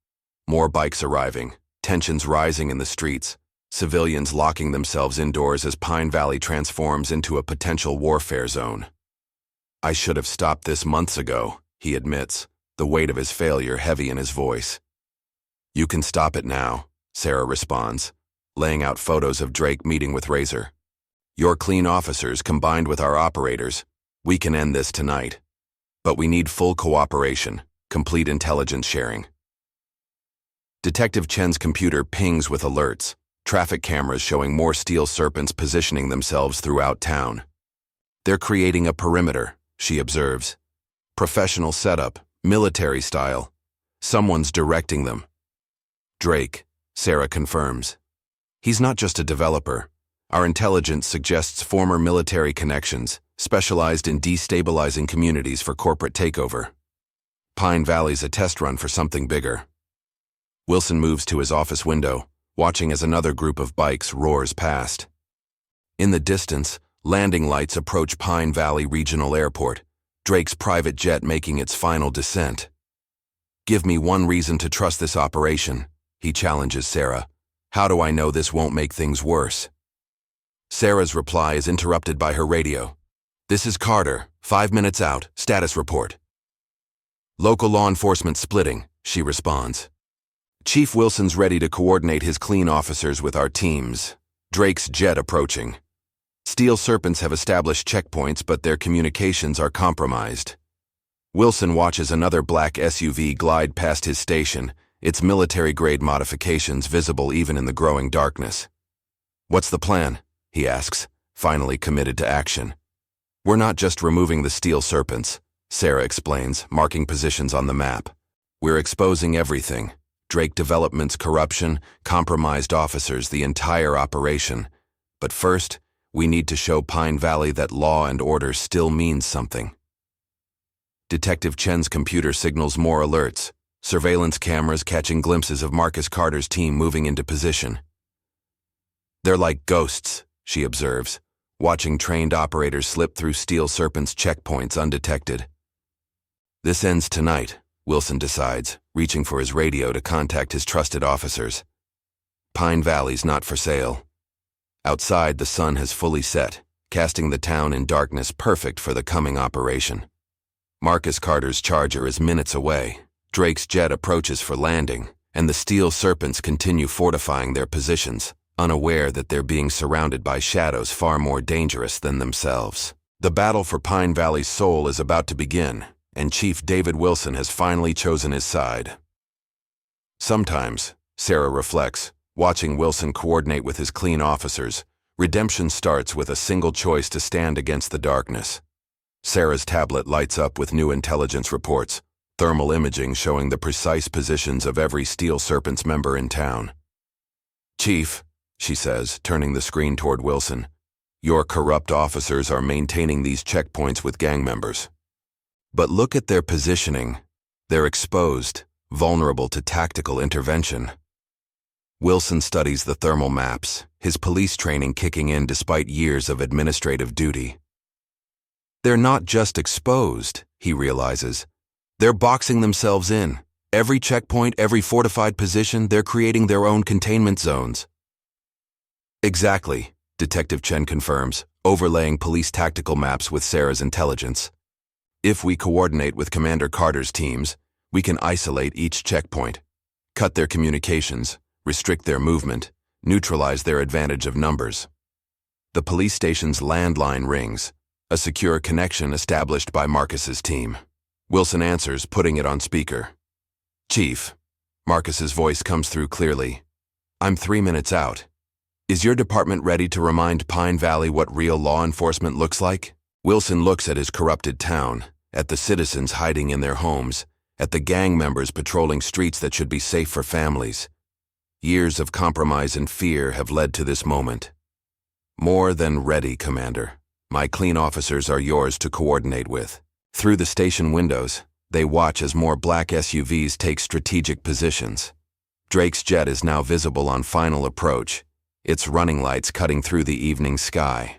More bikes arriving, tensions rising in the streets, civilians locking themselves indoors as Pine Valley transforms into a potential warfare zone. "I should have stopped this months ago," he admits, the weight of his failure heavy in his voice. "You can stop it now," Sarah responds, laying out photos of Drake meeting with Razor. "Your clean officers combined with our operators, we can end this tonight. But we need full cooperation, complete intelligence sharing." Detective Chen's computer pings with alerts, traffic cameras showing more Steel Serpents positioning themselves throughout town. "They're creating a perimeter," she observes. "Professional setup, military style. Someone's directing them." "Drake," Sarah confirms. "He's not just a developer. Our intelligence suggests former military connections, specialized in destabilizing communities for corporate takeover. Pine Valley's a test run for something bigger." Wilson moves to his office window, watching as another group of bikes roars past. In the distance, landing lights approach Pine Valley Regional Airport, Drake's private jet making its final descent. "Give me one reason to trust this operation," he challenges Sarah. "How do I know this won't make things worse?" Sarah's reply is interrupted by her radio. "This is Carter, 5 minutes out, status report." "Local law enforcement splitting," she responds. "Chief Wilson's ready to coordinate his clean officers with our teams. Drake's jet approaching. Steel Serpents have established checkpoints, but their communications are compromised." Wilson watches another black SUV glide past his station, its military-grade modifications visible even in the growing darkness. "What's the plan?" he asks, finally committed to action. "We're not just removing the Steel Serpents," Sarah explains, marking positions on the map. "We're exposing everything. Drake Development's corruption, compromised officers, the entire operation. But first, we need to show Pine Valley that law and order still means something." Detective Chen's computer signals more alerts, surveillance cameras catching glimpses of Marcus Carter's team moving into position. "They're like ghosts," she observes, watching trained operators slip through Steel Serpent's checkpoints undetected. This ends tonight, Wilson decides, reaching for his radio to contact his trusted officers. Pine Valley's not for sale. Outside, the sun has fully set, casting the town in darkness perfect for the coming operation. Marcus Carter's Charger is minutes away. Drake's jet approaches for landing, and the Steel Serpents continue fortifying their positions, unaware that they're being surrounded by shadows far more dangerous than themselves. The battle for Pine Valley's soul is about to begin, and Chief David Wilson has finally chosen his side. Sometimes, Sarah reflects, watching Wilson coordinate with his clean officers, redemption starts with a single choice to stand against the darkness. Sarah's tablet lights up with new intelligence reports, thermal imaging showing the precise positions of every Steel Serpents member in town. "Chief," she says, turning the screen toward Wilson, "your corrupt officers are maintaining these checkpoints with gang members. But look at their positioning. They're exposed, vulnerable to tactical intervention." Wilson studies the thermal maps, his police training kicking in despite years of administrative duty. They're not just exposed, he realizes. They're boxing themselves in. Every checkpoint, every fortified position, they're creating their own containment zones. Exactly, Detective Chen confirms, overlaying police tactical maps with Sarah's intelligence. If we coordinate with Commander Carter's teams, we can isolate each checkpoint, cut their communications, restrict their movement, neutralize their advantage of numbers. The police station's landline rings, a secure connection established by Marcus's team. Wilson answers, putting it on speaker. "Chief," Marcus's voice comes through clearly. "I'm 3 minutes out. Is your department ready to remind Pine Valley what real law enforcement looks like?" Wilson looks at his corrupted town, at the citizens hiding in their homes, at the gang members patrolling streets that should be safe for families. Years of compromise and fear have led to this moment. "More than ready, Commander. My clean officers are yours to coordinate with." Through the station windows, they watch as more black SUVs take strategic positions. Drake's jet is now visible on final approach, its running lights cutting through the evening sky.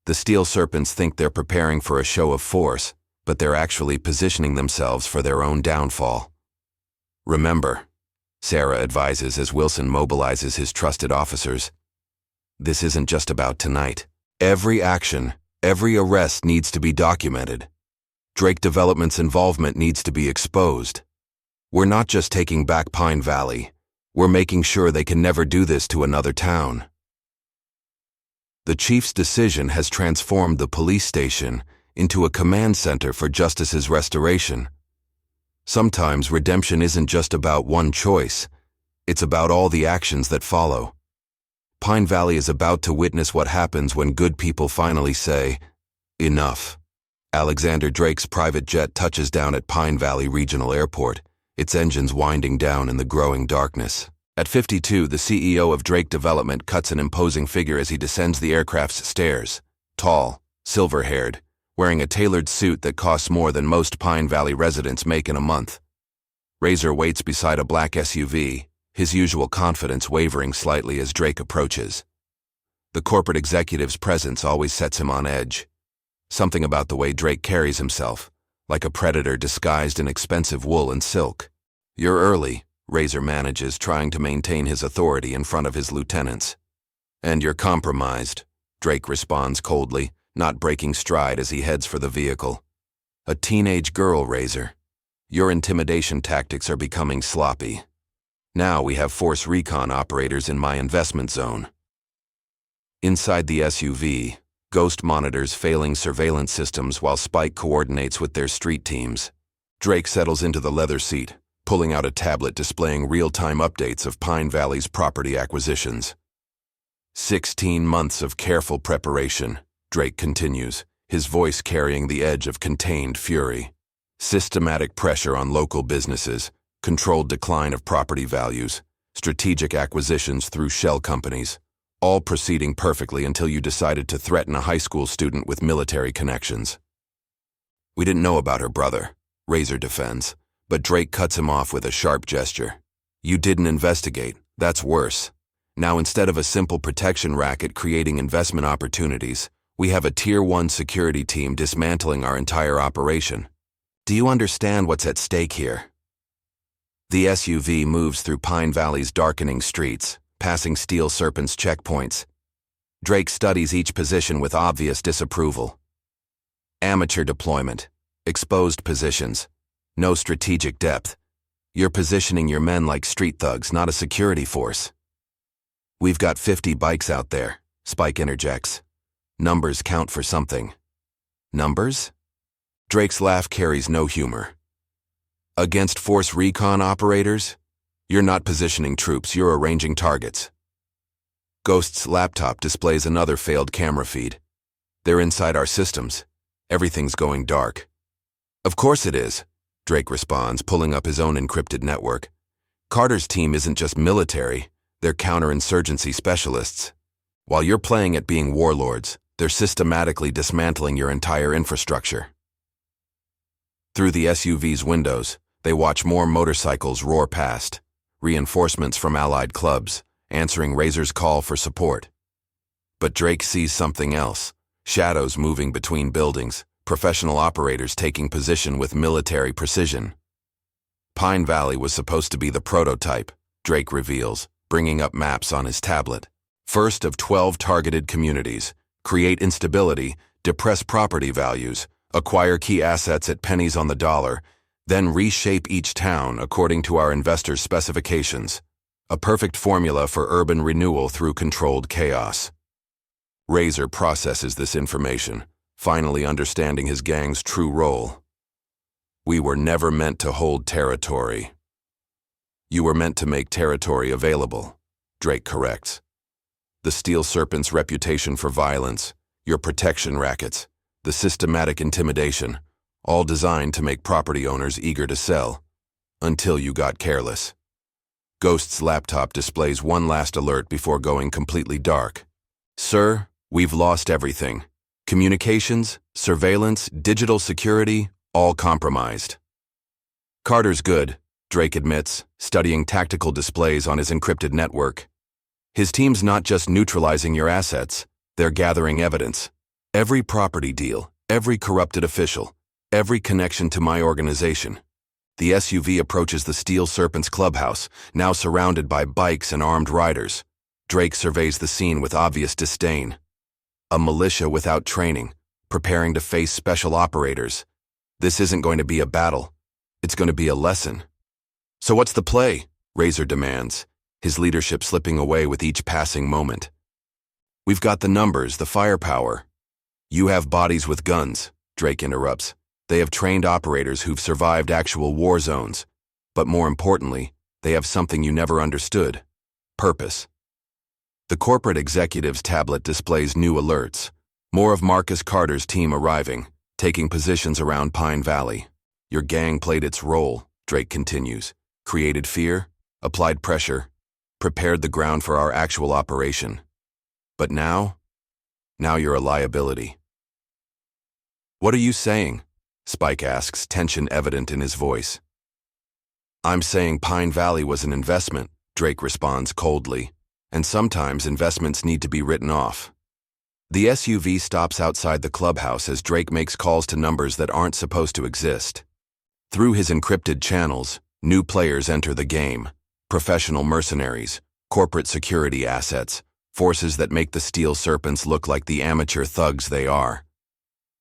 The steel serpents think they're preparing for a show of force, but they're actually positioning themselves for their own downfall. Remember, Sarah advises as Wilson mobilizes his trusted officers, this isn't just about tonight. Every action, every arrest needs to be documented. Drake Development's involvement needs to be exposed. We're not just taking back Pine Valley, we're making sure they can never do this to another town. The chief's decision has transformed the police station into a command center for justice's restoration. Sometimes redemption isn't just about one choice, it's about all the actions that follow. Pine Valley is about to witness what happens when good people finally say, enough. Alexander Drake's private jet touches down at Pine Valley Regional Airport, its engines winding down in the growing darkness. At 52, the CEO of Drake Development cuts an imposing figure as he descends the aircraft's stairs. Tall, silver-haired, wearing a tailored suit that costs more than most Pine Valley residents make in a month. Razor waits beside a black SUV, his usual confidence wavering slightly as Drake approaches. The corporate executive's presence always sets him on edge. Something about the way Drake carries himself, like a predator disguised in expensive wool and silk. You're early, Razor manages, trying to maintain his authority in front of his lieutenants. And you're compromised, Drake responds coldly, not breaking stride as he heads for the vehicle. A teenage girl, Razor. Your intimidation tactics are becoming sloppy. Now we have Force Recon operators in my investment zone. Inside the SUV, Ghost monitors failing surveillance systems while Spike coordinates with their street teams. Drake settles into the leather seat, pulling out a tablet displaying real-time updates of Pine Valley's property acquisitions. 16 months of careful preparation, Drake continues, his voice carrying the edge of contained fury. Systematic pressure on local businesses, controlled decline of property values, strategic acquisitions through shell companies, all proceeding perfectly until you decided to threaten a high school student with military connections. We didn't know about her brother, Razor defends, but Drake cuts him off with a sharp gesture. You didn't investigate, that's worse. Now instead of a simple protection racket creating investment opportunities, we have a Tier 1 security team dismantling our entire operation. Do you understand what's at stake here? The SUV moves through Pine Valley's darkening streets, passing steel serpents checkpoints. Drake studies each position with obvious disapproval. Amateur deployment, exposed positions, no strategic depth. You're positioning your men like street thugs, not a security force. We've got 50 bikes out there, Spike interjects. Numbers count for something. Numbers? Drake's laugh carries no humor. Against Force Recon operators? You're not positioning troops, you're arranging targets. Ghost's laptop displays another failed camera feed. They're inside our systems. Everything's going dark. Of course it is, Drake responds, pulling up his own encrypted network. Carter's team isn't just military, they're counterinsurgency specialists. While you're playing at being warlords, they're systematically dismantling your entire infrastructure. Through the SUV's windows, they watch more motorcycles roar past, reinforcements from allied clubs, answering Razor's call for support. But Drake sees something else, shadows moving between buildings, professional operators taking position with military precision. Pine Valley was supposed to be the prototype, Drake reveals, bringing up maps on his tablet. First of 12 targeted communities, create instability, depress property values, acquire key assets at pennies on the dollar, then reshape each town according to our investors' specifications. A perfect formula for urban renewal through controlled chaos. Razor processes this information, finally understanding his gang's true role. We were never meant to hold territory. You were meant to make territory available, Drake corrects. The Steel Serpent's reputation for violence, your protection rackets, the systematic intimidation, all designed to make property owners eager to sell, until you got careless. Ghost's laptop displays one last alert before going completely dark. Sir, we've lost everything. Communications, surveillance, digital security, all compromised. Carter's good, Drake admits, studying tactical displays on his encrypted network. His team's not just neutralizing your assets, they're gathering evidence. Every property deal, every corrupted official, every connection to my organization. The SUV approaches the Steel Serpent's clubhouse, now surrounded by bikes and armed riders. Drake surveys the scene with obvious disdain. A militia without training, preparing to face special operators. This isn't going to be a battle. It's going to be a lesson. So what's the play? Razor demands, his leadership slipping away with each passing moment. We've got the numbers, the firepower. You have bodies with guns, Drake interrupts. They have trained operators who've survived actual war zones. But more importantly, they have something you never understood. Purpose. The corporate executive's tablet displays new alerts. More of Marcus Carter's team arriving, taking positions around Pine Valley. Your gang played its role, Drake continues. Created fear, applied pressure, prepared the ground for our actual operation. But now you're a liability. What are you saying? Spike asks, tension evident in his voice. I'm saying Pine Valley was an investment, Drake responds coldly, and sometimes investments need to be written off. The SUV stops outside the clubhouse as Drake makes calls to numbers that aren't supposed to exist. Through his encrypted channels, new players enter the game. Professional mercenaries, corporate security assets, forces that make the Steel Serpents look like the amateur thugs they are.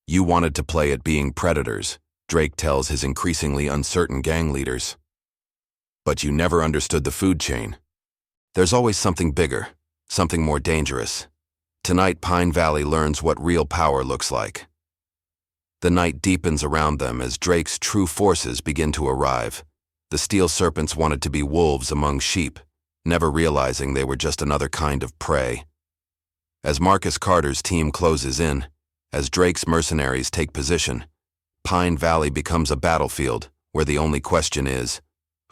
You wanted to play at being predators, Drake tells his increasingly uncertain gang leaders. But you never understood the food chain. There's always something bigger, something more dangerous. Tonight, Pine Valley learns what real power looks like. The night deepens around them as Drake's true forces begin to arrive. The Steel Serpents wanted to be wolves among sheep, never realizing they were just another kind of prey. As Marcus Carter's team closes in, as Drake's mercenaries take position, Pine Valley becomes a battlefield where the only question is,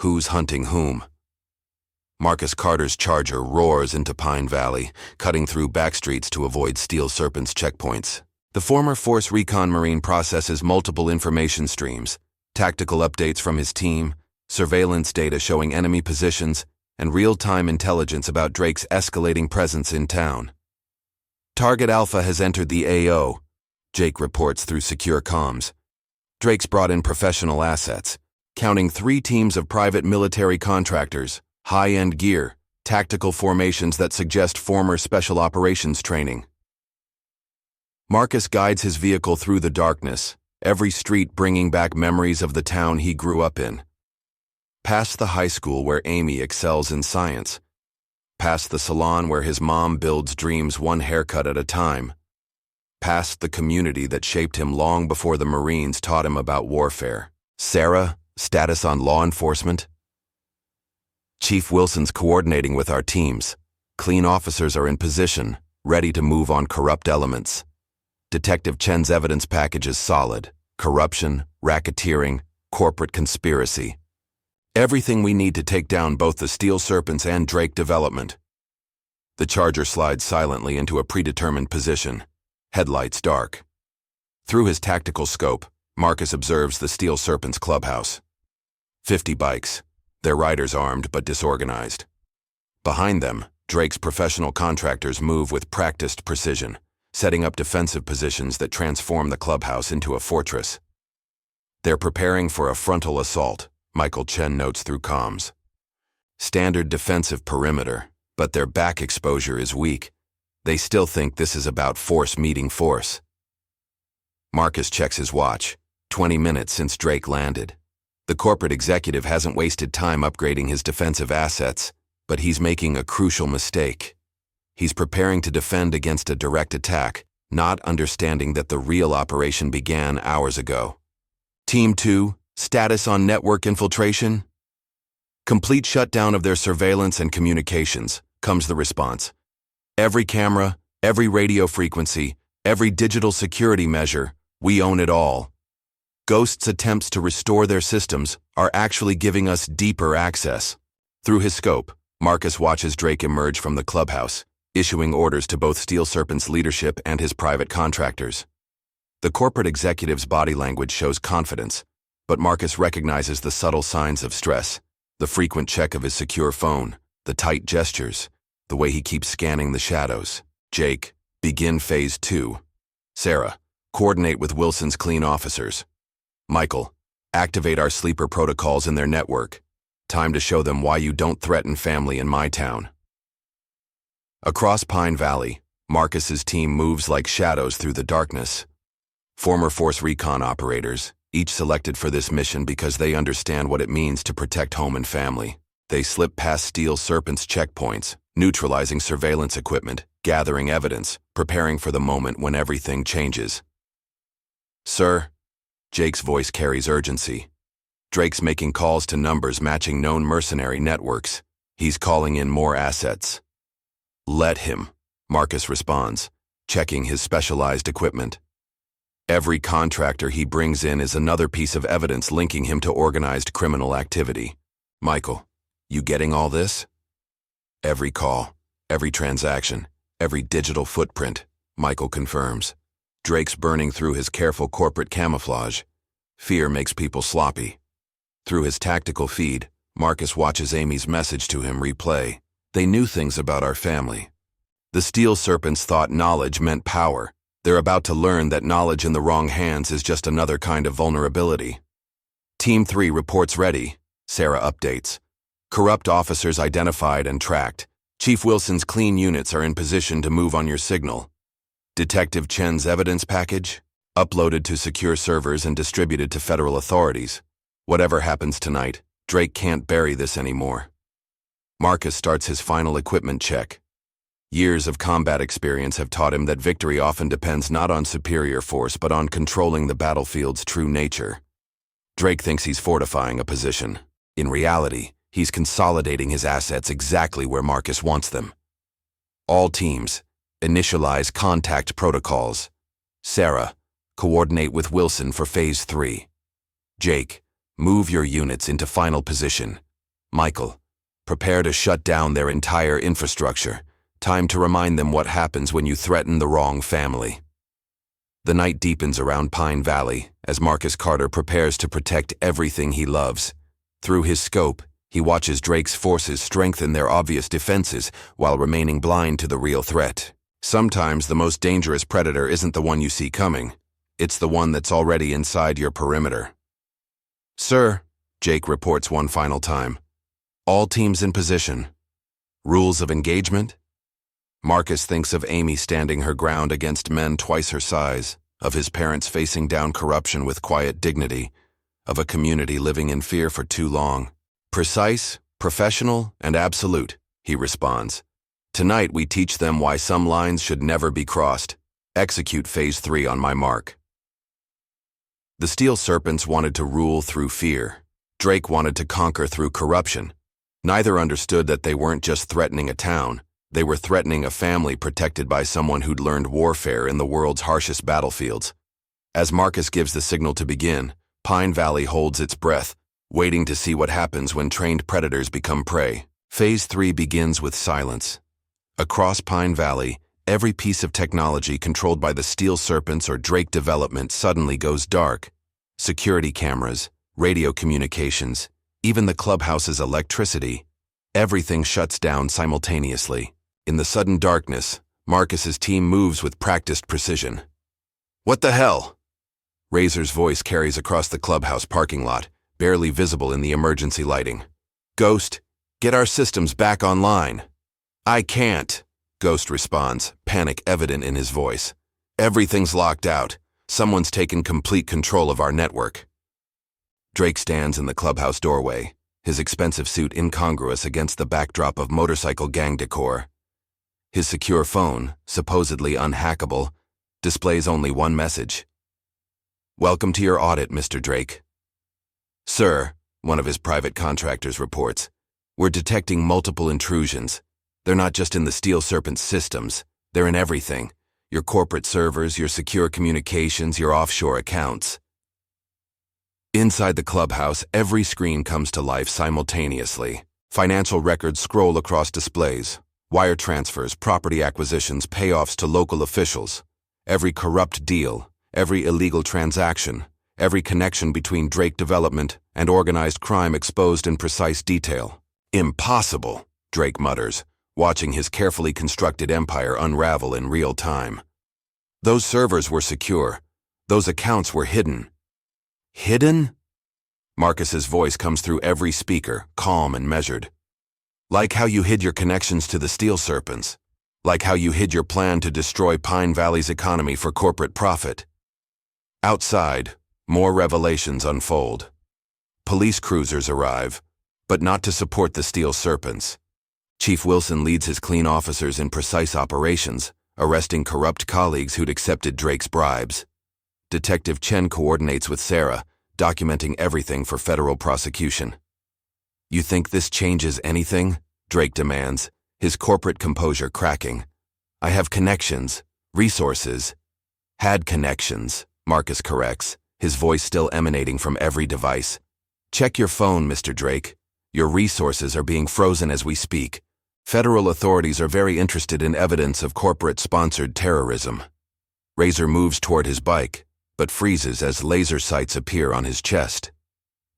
who's hunting whom? Marcus Carter's charger roars into Pine Valley, cutting through backstreets to avoid Steel Serpent's checkpoints. The former Force Recon Marine processes multiple information streams, tactical updates from his team, surveillance data showing enemy positions, and real-time intelligence about Drake's escalating presence in town. Target Alpha has entered the AO, Jake reports through secure comms. Drake's brought in professional assets, counting 3 teams of private military contractors, high-end gear, tactical formations that suggest former special operations training. Marcus guides his vehicle through the darkness, every street bringing back memories of the town he grew up in. Past the high school where Amy excels in science. Past the salon where his mom builds dreams one haircut at a time. Past the community that shaped him long before the Marines taught him about warfare. Sarah, status on law enforcement? Chief Wilson's coordinating with our teams. Clean officers are in position, ready to move on corrupt elements. Detective Chen's evidence package is solid. Corruption, racketeering, corporate conspiracy. Everything we need to take down both the Steel Serpents and Drake development. The Charger slides silently into a predetermined position, headlights dark. Through his tactical scope, Marcus observes the Steel Serpents clubhouse. 50 bikes, their riders armed but disorganized. Behind them, Drake's professional contractors move with practiced precision, setting up defensive positions that transform the clubhouse into a fortress. They're preparing for a frontal assault, Michael Chen notes through comms. Standard defensive perimeter, but their back exposure is weak. They still think this is about force meeting force. Marcus checks his watch, 20 minutes since Drake landed. The corporate executive hasn't wasted time upgrading his defensive assets, but he's making a crucial mistake. He's preparing to defend against a direct attack, not understanding that the real operation began hours ago. Team 2, status on network infiltration? Complete shutdown of their surveillance and communications, comes the response. Every camera, every radio frequency, every digital security measure, we own it all. Ghost's attempts to restore their systems are actually giving us deeper access. Through his scope, Marcus watches Drake emerge from the clubhouse, issuing orders to both Steel Serpent's leadership and his private contractors. The corporate executive's body language shows confidence, but Marcus recognizes the subtle signs of stress, The frequent check of his secure phone, the tight gestures, the way he keeps scanning the shadows. Jake, begin phase 2. Sarah, coordinate with Wilson's clean officers. Michael, activate our sleeper protocols in their network. Time to show them why you don't threaten family in my town. Across Pine Valley, Marcus's team moves like shadows through the darkness. Former Force Recon operators, each selected for this mission because they understand what it means to protect home and family. They slip past Steel Serpent's checkpoints, neutralizing surveillance equipment, gathering evidence, preparing for the moment when everything changes. Sir, Jake's voice carries urgency. Drake's making calls to numbers matching known mercenary networks. He's calling in more assets. Let him, Marcus responds, checking his specialized equipment. Every contractor he brings in is another piece of evidence linking him to organized criminal activity. Michael, you getting all this? Every call, every transaction, every digital footprint, Michael confirms. Drake's burning through his careful corporate camouflage. Fear makes people sloppy. Through his tactical feed, Marcus watches Amy's message to him replay. They knew things about our family. The Steel Serpents thought knowledge meant power. They're about to learn that knowledge in the wrong hands is just another kind of vulnerability. Team 3 reports ready, Sarah updates. Corrupt officers identified and tracked. Chief Wilson's clean units are in position to move on your signal. Detective Chen's evidence package? Uploaded to secure servers and distributed to federal authorities. Whatever happens tonight, Drake can't bury this anymore. Marcus starts his final equipment check. Years of combat experience have taught him that victory often depends not on superior force but on controlling the battlefield's true nature. Drake thinks he's fortifying a position. In reality, he's consolidating his assets exactly where Marcus wants them. All teams, initialize contact protocols. Sarah, coordinate with Wilson for phase 3. Jake, move your units into final position. Michael, prepare to shut down their entire infrastructure. Time to remind them what happens when you threaten the wrong family. The night deepens around Pine Valley as Marcus Carter prepares to protect everything he loves. Through his scope, he watches Drake's forces strengthen their obvious defenses while remaining blind to the real threat. Sometimes the most dangerous predator isn't the one you see coming. It's the one that's already inside your perimeter. Sir, Jake reports one final time. All teams in position. Rules of engagement? Marcus thinks of Amy standing her ground against men twice her size, of his parents facing down corruption with quiet dignity, of a community living in fear for too long. Precise, professional, and absolute, he responds. Tonight we teach them why some lines should never be crossed. Execute phase 3 on my mark. The Steel Serpents wanted to rule through fear. Drake wanted to conquer through corruption. Neither understood that they weren't just threatening a town. They were threatening a family protected by someone who'd learned warfare in the world's harshest battlefields. As Marcus gives the signal to begin, Pine Valley holds its breath, waiting to see what happens when trained predators become prey. Phase 3 begins with silence. Across Pine Valley, every piece of technology controlled by the Steel Serpents or Drake development suddenly goes dark. Security cameras, radio communications, even the clubhouse's electricity. Everything shuts down simultaneously. In the sudden darkness, Marcus's team moves with practiced precision. What the hell? Razor's voice carries across the clubhouse parking lot, barely visible in the emergency lighting. Ghost, get our systems back online. I can't, Ghost responds, panic evident in his voice. Everything's locked out. Someone's taken complete control of our network. Drake stands in the clubhouse doorway, his expensive suit incongruous against the backdrop of motorcycle gang decor. His secure phone, supposedly unhackable, displays only one message. Welcome to your audit, Mr. Drake. Sir, one of his private contractors reports, we're detecting multiple intrusions. They're not just in the Steel Serpent systems, they're in everything. Your corporate servers, your secure communications, your offshore accounts. Inside the clubhouse, every screen comes to life simultaneously. Financial records scroll across displays. Wire transfers, property acquisitions, payoffs to local officials. Every corrupt deal, every illegal transaction, every connection between Drake development and organized crime exposed in precise detail. Impossible, Drake mutters, watching his carefully constructed empire unravel in real time. Those servers were secure. Those accounts were hidden. Hidden? Marcus's voice comes through every speaker, calm and measured. Like how you hid your connections to the Steel Serpents. Like how you hid your plan to destroy Pine Valley's economy for corporate profit. Outside, more revelations unfold. Police cruisers arrive, but not to support the Steel Serpents. Chief Wilson leads his clean officers in precise operations, arresting corrupt colleagues who'd accepted Drake's bribes. Detective Chen coordinates with Sarah, documenting everything for federal prosecution. You think this changes anything? Drake demands, his corporate composure cracking. I have connections, resources. Had connections, Marcus corrects, his voice still emanating from every device. Check your phone, Mr. Drake. Your resources are being frozen as we speak. Federal authorities are very interested in evidence of corporate-sponsored terrorism. Razor moves toward his bike, but freezes as laser sights appear on his chest.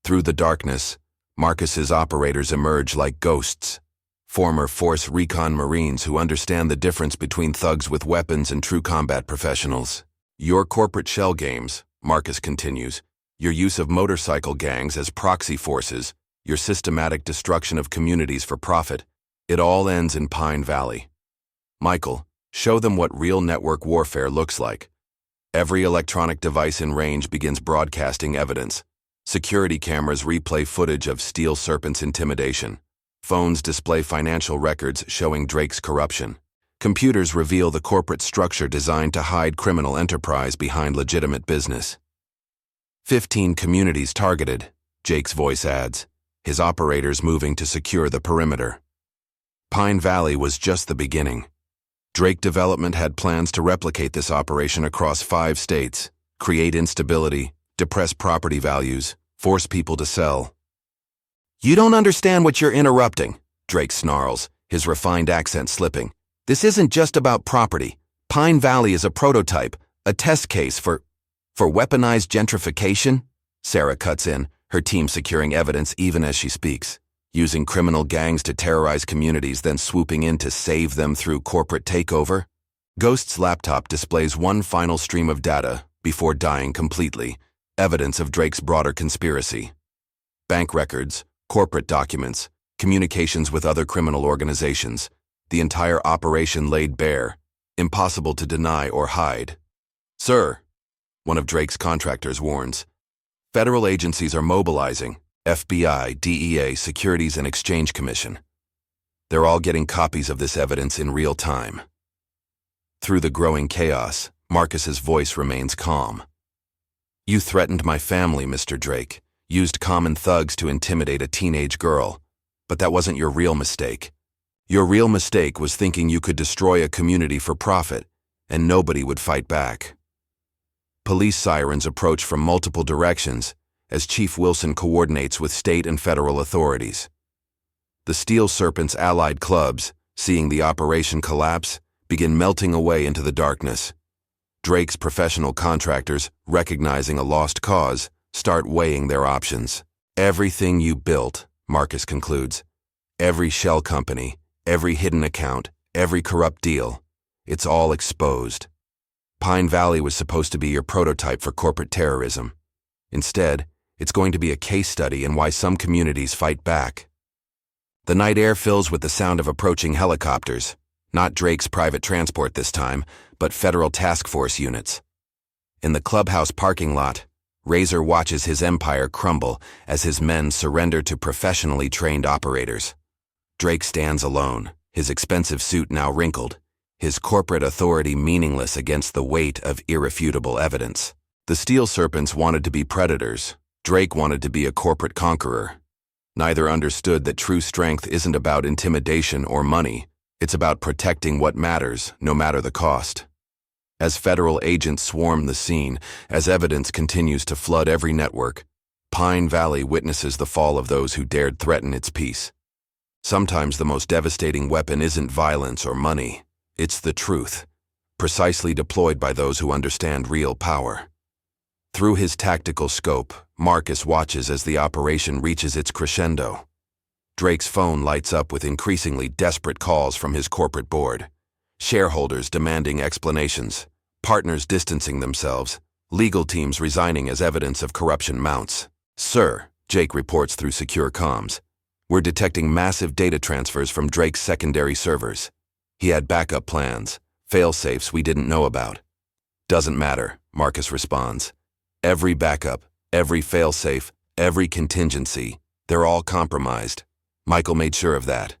Through the darkness, Marcus's operators emerge like ghosts, former Force Recon Marines who understand the difference between thugs with weapons and true combat professionals. Your corporate shell games, Marcus continues, your use of motorcycle gangs as proxy forces, your systematic destruction of communities for profit, it all ends in Pine Valley. Michael, show them what real network warfare looks like. Every electronic device in range begins broadcasting evidence. Security cameras replay footage of Steel Serpent's intimidation. Phones display financial records showing Drake's corruption. Computers reveal the corporate structure designed to hide criminal enterprise behind legitimate business. 15 communities targeted, Jake's voice adds, his operators moving to secure the perimeter. Pine Valley was just the beginning. Drake Development had plans to replicate this operation across 5 states, create instability, depress property values, force people to sell. You don't understand what you're interrupting, Drake snarls, his refined accent slipping. This isn't just about property. Pine Valley is a prototype, a test case for weaponized gentrification? Sarah cuts in, her team securing evidence even as she speaks. Using criminal gangs to terrorize communities, then swooping in to save them through corporate takeover? Ghost's laptop displays one final stream of data before dying completely, evidence of Drake's broader conspiracy. Bank records, corporate documents, communications with other criminal organizations, the entire operation laid bare, impossible to deny or hide. Sir, one of Drake's contractors warns, federal agencies are mobilizing. FBI, DEA, Securities and Exchange Commission. They're all getting copies of this evidence in real time. Through the growing chaos, Marcus's voice remains calm. You threatened my family, Mr. Drake, used common thugs to intimidate a teenage girl, but that wasn't your real mistake. Your real mistake was thinking you could destroy a community for profit, and nobody would fight back. Police sirens approach from multiple directions, as Chief Wilson coordinates with state and federal authorities. The Steel Serpent's allied clubs, seeing the operation collapse, begin melting away into the darkness. Drake's professional contractors, recognizing a lost cause, start weighing their options. Everything you built, Marcus concludes, every shell company, every hidden account, every corrupt deal, it's all exposed. Pine Valley was supposed to be your prototype for corporate terrorism. Instead, it's going to be a case study in why some communities fight back. The night air fills with the sound of approaching helicopters, not Drake's private transport this time, but federal task force units. In the clubhouse parking lot, Razor watches his empire crumble as his men surrender to professionally trained operators. Drake stands alone, his expensive suit now wrinkled, his corporate authority meaningless against the weight of irrefutable evidence. The Steel Serpents wanted to be predators. Drake wanted to be a corporate conqueror. Neither understood that true strength isn't about intimidation or money. It's about protecting what matters, no matter the cost. As federal agents swarm the scene, as evidence continues to flood every network, Pine Valley witnesses the fall of those who dared threaten its peace. Sometimes the most devastating weapon isn't violence or money. It's the truth, precisely deployed by those who understand real power. Through his tactical scope, Marcus watches as the operation reaches its crescendo. Drake's phone lights up with increasingly desperate calls from his corporate board. Shareholders demanding explanations, partners distancing themselves, legal teams resigning as evidence of corruption mounts. "Sir," Jake reports through secure comms, "we're detecting massive data transfers from Drake's secondary servers. He had backup plans, fail-safes we didn't know about." "Doesn't matter," Marcus responds. "Every backup, every fail-safe, every contingency, they're all compromised. Michael made sure of that."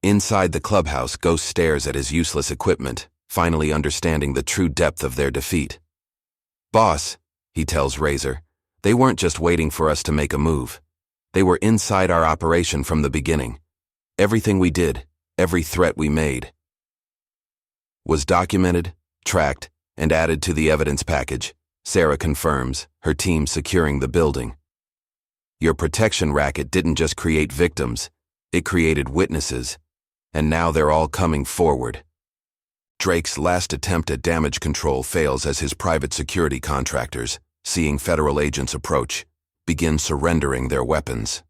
Inside the clubhouse, Ghost stares at his useless equipment, finally understanding the true depth of their defeat. "Boss," he tells Razor, "they weren't just waiting for us to make a move. They were inside our operation from the beginning. Everything we did, every threat we made, was documented, tracked, and added to the evidence package," Sarah confirms, her team securing the building. "Your protection racket didn't just create victims, it created witnesses, and now they're all coming forward." Drake's last attempt at damage control fails as his private security contractors, seeing federal agents approach, begin surrendering their weapons.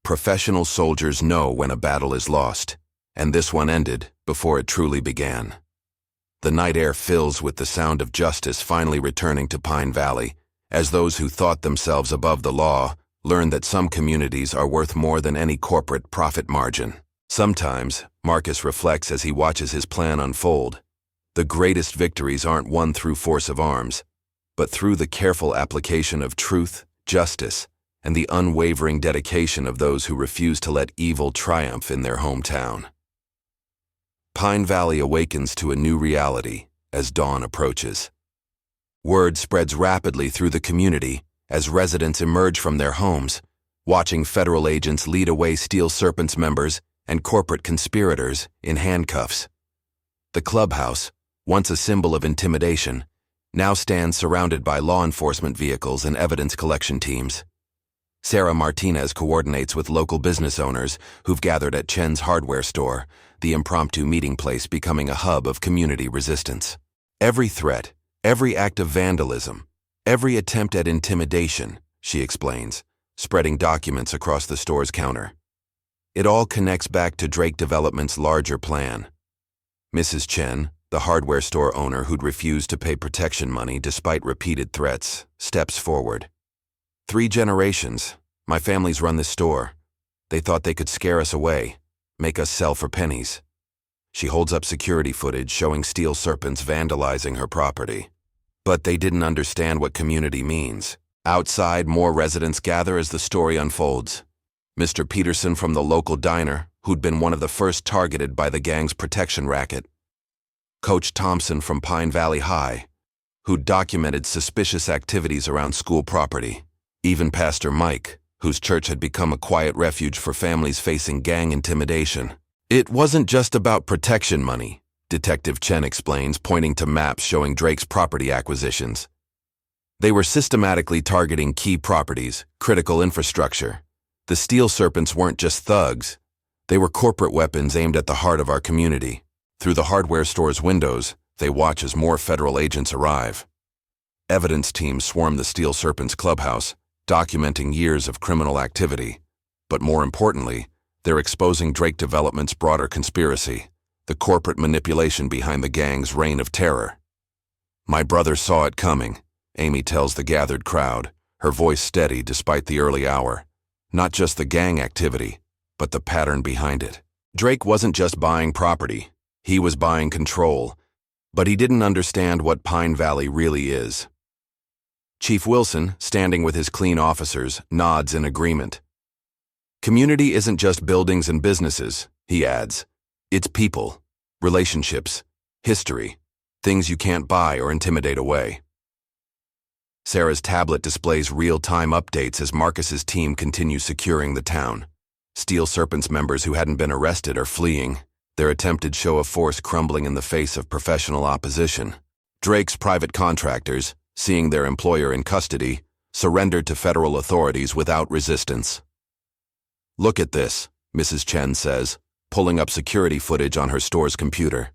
Professional soldiers know when a battle is lost, and this one ended before it truly began. The night air fills with the sound of justice finally returning to Pine Valley, as those who thought themselves above the law learn that some communities are worth more than any corporate profit margin. Sometimes, Marcus reflects as he watches his plan unfold. The greatest victories aren't won through force of arms, but through the careful application of truth, justice, and the unwavering dedication of those who refuse to let evil triumph in their hometown. Pine Valley awakens to a new reality as dawn approaches. Word spreads rapidly through the community as residents emerge from their homes, watching federal agents lead away Steel Serpent's members and corporate conspirators in handcuffs. The clubhouse, once a symbol of intimidation, now stands surrounded by law enforcement vehicles and evidence collection teams. Sarah Martinez coordinates with local business owners who've gathered at Chen's hardware store, the impromptu meeting place becoming a hub of community resistance. Every threat, every act of vandalism, every attempt at intimidation, she explains, spreading documents across the store's counter. It all connects back to Drake Development's larger plan. Mrs. Chen, the hardware store owner who'd refused to pay protection money despite repeated threats, steps forward. "3 generations, my family's run this store. They thought they could scare us away, make us sell for pennies." She holds up security footage showing Steel Serpents vandalizing her property. But they didn't understand what community means. Outside, more residents gather as the story unfolds. Mr. Peterson from the local diner, who'd been one of the first targeted by the gang's protection racket. Coach Thompson from Pine Valley High, who'd documented suspicious activities around school property. Even Pastor Mike, whose church had become a quiet refuge for families facing gang intimidation. "It wasn't just about protection money," Detective Chen explains, pointing to maps showing Drake's property acquisitions. "They were systematically targeting key properties, critical infrastructure. The Steel Serpents weren't just thugs. They were corporate weapons aimed at the heart of our community. Through the hardware store's windows, they watch as more federal agents arrive. Evidence teams swarm the Steel Serpents clubhouse, documenting years of criminal activity. But more importantly, they're exposing Drake Development's broader conspiracy, the corporate manipulation behind the gang's reign of terror." "My brother saw it coming," Amy tells the gathered crowd, her voice steady despite the early hour. "Not just the gang activity, but the pattern behind it. Drake wasn't just buying property, he was buying control, but he didn't understand what Pine Valley really is." Chief Wilson, standing with his clean officers, nods in agreement. "Community isn't just buildings and businesses," he adds. "It's people, relationships, history, things you can't buy or intimidate away." Sarah's tablet displays real-time updates as Marcus's team continues securing the town. Steel Serpents members who hadn't been arrested are fleeing, their attempted show of force crumbling in the face of professional opposition. Drake's private contractors, seeing their employer in custody, surrendered to federal authorities without resistance. "Look at this," Mrs. Chen says, pulling up security footage on her store's computer.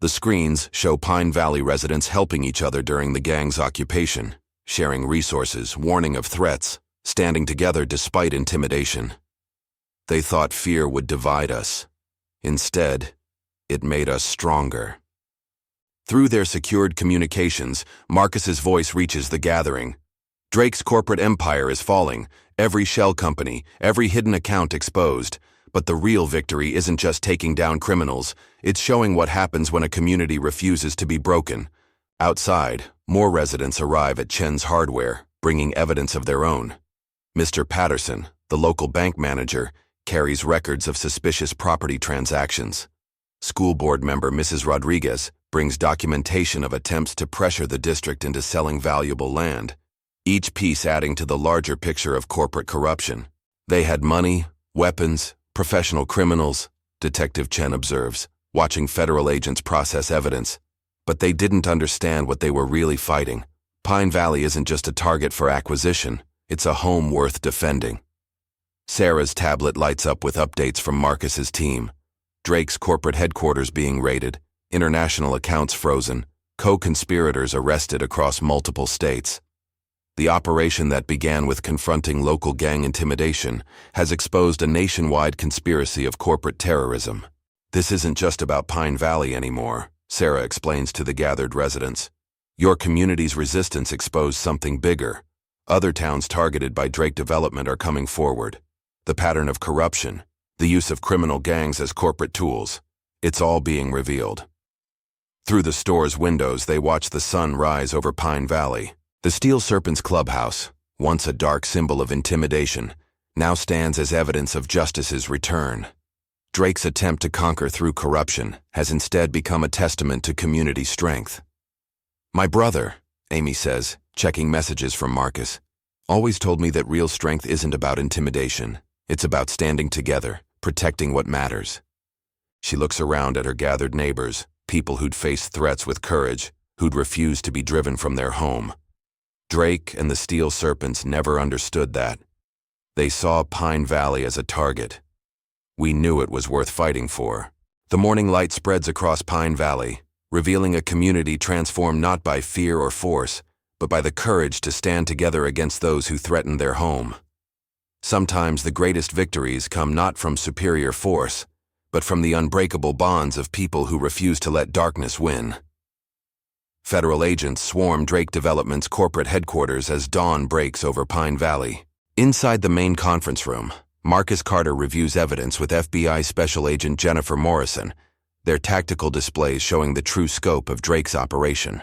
The screens show Pine Valley residents helping each other during the gang's occupation, sharing resources, warning of threats, standing together despite intimidation. They thought fear would divide us. Instead, it made us stronger. Through their secured communications, Marcus's voice reaches the gathering. Drake's corporate empire is falling, every shell company, every hidden account exposed. But the real victory isn't just taking down criminals, it's showing what happens when a community refuses to be broken. Outside, more residents arrive at Chen's Hardware, bringing evidence of their own. Mr. Patterson, the local bank manager, carries records of suspicious property transactions. School board member Mrs. Rodriguez brings documentation of attempts to pressure the district into selling valuable land, each piece adding to the larger picture of corporate corruption. They had money, weapons, professional criminals, Detective Chen observes, watching federal agents process evidence. But they didn't understand what they were really fighting. Pine Valley isn't just a target for acquisition, it's a home worth defending. Sarah's tablet lights up with updates from Marcus's team. Drake's corporate headquarters being raided, international accounts frozen, co-conspirators arrested across multiple states. The operation that began with confronting local gang intimidation has exposed a nationwide conspiracy of corporate terrorism. This isn't just about Pine Valley anymore, Sarah explains to the gathered residents. Your community's resistance exposed something bigger. Other towns targeted by Drake development are coming forward. The pattern of corruption, the use of criminal gangs as corporate tools, it's all being revealed. Through the store's windows, they watch the sun rise over Pine Valley. The Steel Serpent's clubhouse, once a dark symbol of intimidation, now stands as evidence of justice's return. Drake's attempt to conquer through corruption has instead become a testament to community strength. My brother, Amy says, checking messages from Marcus, always told me that real strength isn't about intimidation. It's about standing together, protecting what matters. She looks around at her gathered neighbors, people who'd faced threats with courage, who'd refused to be driven from their home. Drake and the Steel Serpents never understood that. They saw Pine Valley as a target. We knew it was worth fighting for. The morning light spreads across Pine Valley, revealing a community transformed not by fear or force, but by the courage to stand together against those who threaten their home. Sometimes the greatest victories come not from superior force, but from the unbreakable bonds of people who refuse to let darkness win. Federal agents swarm Drake Development's corporate headquarters as dawn breaks over Pine Valley. Inside the main conference room, Marcus Carter reviews evidence with FBI Special Agent Jennifer Morrison, their tactical displays showing the true scope of Drake's operation.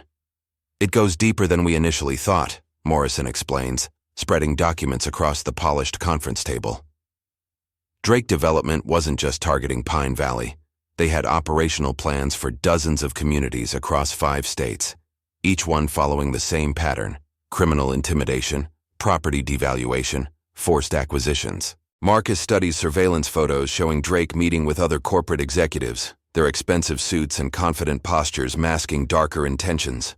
It goes deeper than we initially thought, Morrison explains, spreading documents across the polished conference table. Drake Development wasn't just targeting Pine Valley. They had operational plans for dozens of communities across 5 states, each one following the same pattern: criminal intimidation, property devaluation, forced acquisitions. Marcus studies surveillance photos showing Drake meeting with other corporate executives, their expensive suits and confident postures masking darker intentions.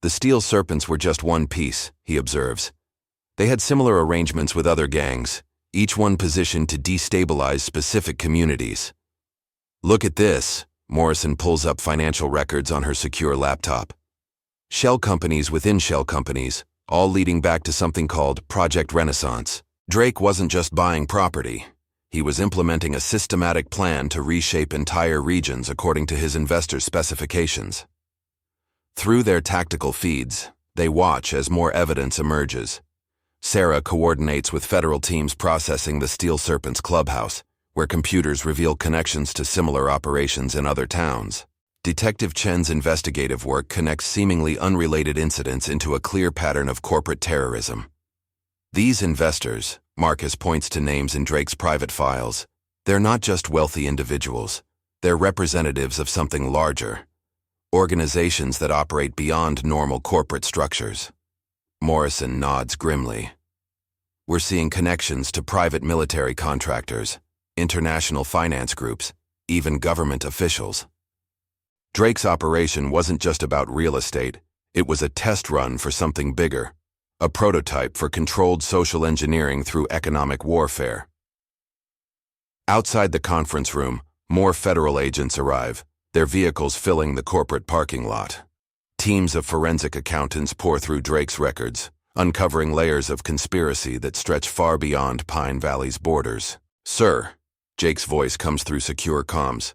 The Steel Serpents were just one piece, he observes. They had similar arrangements with other gangs, each one positioned to destabilize specific communities. Look at this, Morrison pulls up financial records on her secure laptop. Shell companies within shell companies, all leading back to something called Project Renaissance. Drake wasn't just buying property. He was implementing a systematic plan to reshape entire regions according to his investors' specifications. Through their tactical feeds, they watch as more evidence emerges. Sarah coordinates with federal teams processing the Steel Serpent's clubhouse, where computers reveal connections to similar operations in other towns. Detective Chen's investigative work connects seemingly unrelated incidents into a clear pattern of corporate terrorism. These investors, Marcus points to names in Drake's private files, they're not just wealthy individuals, they're representatives of something larger. Organizations that operate beyond normal corporate structures. Morrison nods grimly. We're seeing connections to private military contractors, international finance groups, even government officials. Drake's operation wasn't just about real estate, it was a test run for something bigger, a prototype for controlled social engineering through economic warfare. Outside the conference room, more federal agents arrive, their vehicles filling the corporate parking lot. Teams of forensic accountants pour through Drake's records, uncovering layers of conspiracy that stretch far beyond Pine Valley's borders. "Sir," Jake's voice comes through secure comms.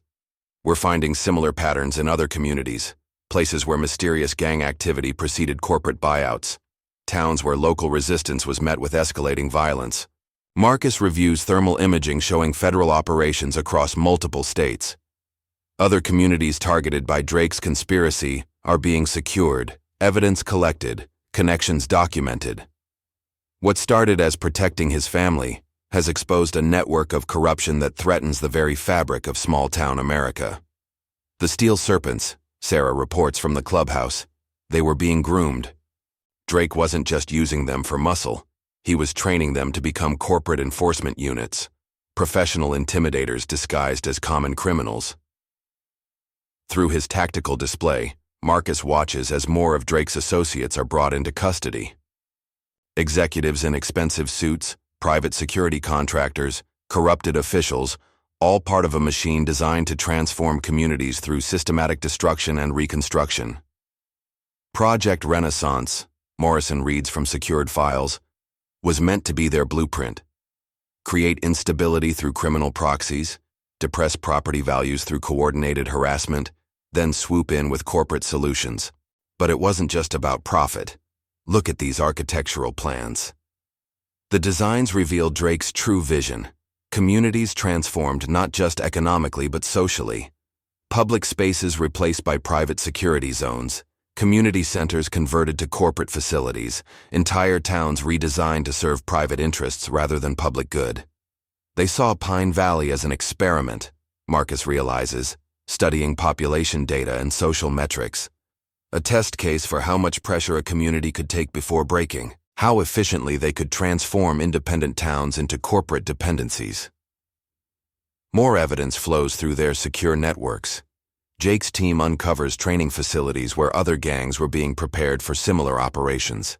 "We're finding similar patterns in other communities, places where mysterious gang activity preceded corporate buyouts, towns where local resistance was met with escalating violence." Marcus reviews thermal imaging showing federal operations across multiple states. Other communities targeted by Drake's conspiracy are being secured, evidence collected, connections documented. What started as protecting his family has exposed a network of corruption that threatens the very fabric of small-town America. The Steel Serpents, Sarah reports from the clubhouse, they were being groomed. Drake wasn't just using them for muscle, he was training them to become corporate enforcement units, professional intimidators disguised as common criminals. Through his tactical display, Marcus watches as more of Drake's associates are brought into custody. Executives in expensive suits, private security contractors, corrupted officials, all part of a machine designed to transform communities through systematic destruction and reconstruction. Project Renaissance, Morrison reads from secured files, was meant to be their blueprint. Create instability through criminal proxies, depress property values through coordinated harassment, then swoop in with corporate solutions. But it wasn't just about profit. Look at these architectural plans. The designs reveal Drake's true vision. Communities transformed not just economically but socially. Public spaces replaced by private security zones. Community centers converted to corporate facilities. Entire towns redesigned to serve private interests rather than public good. They saw Pine Valley as an experiment, Marcus realizes, studying population data and social metrics. A test case for how much pressure a community could take before breaking, how efficiently they could transform independent towns into corporate dependencies. More evidence flows through their secure networks. Jake's team uncovers training facilities where other gangs were being prepared for similar operations.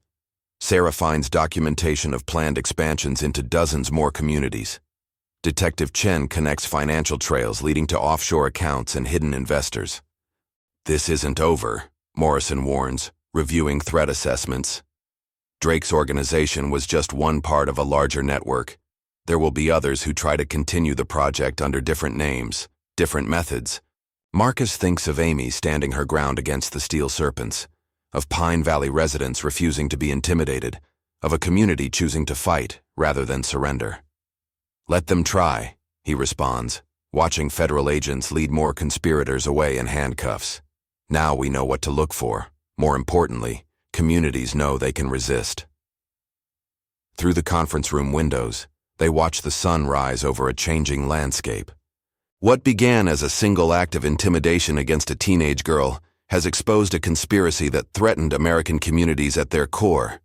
Sarah finds documentation of planned expansions into dozens more communities. Detective Chen connects financial trails leading to offshore accounts and hidden investors. "This isn't over," Morrison warns, reviewing threat assessments. Drake's organization was just one part of a larger network. There will be others who try to continue the project under different names, different methods. Marcus thinks of Amy standing her ground against the Steel Serpents, of Pine Valley residents refusing to be intimidated, of a community choosing to fight rather than surrender. "Let them try," he responds, watching federal agents lead more conspirators away in handcuffs. "Now we know what to look for. More importantly, communities know they can resist." Through the conference room windows, they watch the sun rise over a changing landscape. What began as a single act of intimidation against a teenage girl has exposed a conspiracy that threatened American communities at their core.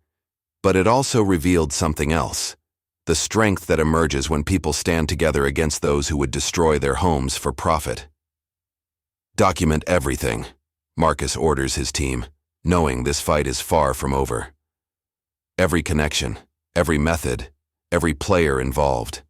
But it also revealed something else. The strength that emerges when people stand together against those who would destroy their homes for profit. "Document everything," Marcus orders his team, knowing this fight is far from over. Every connection, every method, every player involved.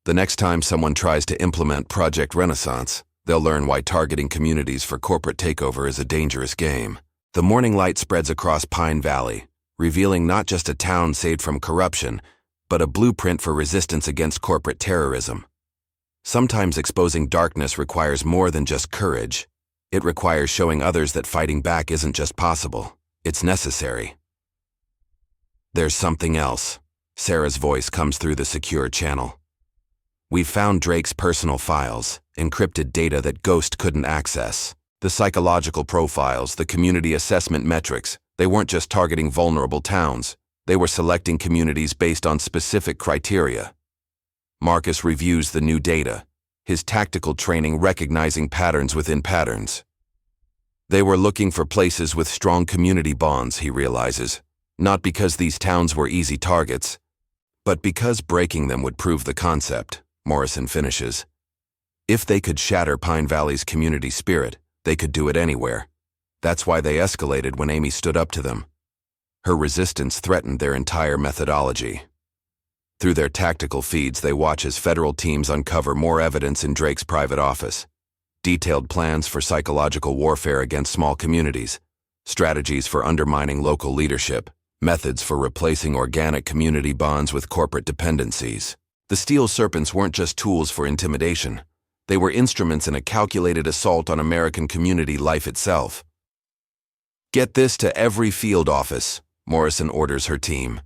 The next time someone tries to implement Project Renaissance, they'll learn why targeting communities for corporate takeover is a dangerous game. The morning light spreads across Pine Valley, revealing not just a town saved from corruption, but a blueprint for resistance against corporate terrorism. Sometimes exposing darkness requires more than just courage. It requires showing others that fighting back isn't just possible, it's necessary. "There's something else." Sarah's voice comes through the secure channel. "We've found Drake's personal files, encrypted data that Ghost couldn't access. The psychological profiles, the community assessment metrics, they weren't just targeting vulnerable towns. They were selecting communities based on specific criteria." Marcus reviews the new data, his tactical training recognizing patterns within patterns. They were looking for places with strong community bonds, he realizes, not because these towns were easy targets, but because breaking them would prove the concept, Morrison finishes. If they could shatter Pine Valley's community spirit, they could do it anywhere. That's why they escalated when Amy stood up to them. Her resistance threatened their entire methodology. Through their tactical feeds, they watch as federal teams uncover more evidence in Drake's private office. Detailed plans for psychological warfare against small communities, strategies for undermining local leadership, methods for replacing organic community bonds with corporate dependencies. The steel serpents weren't just tools for intimidation. They were instruments in a calculated assault on American community life itself. "Get this to every field office," Morrison orders her team.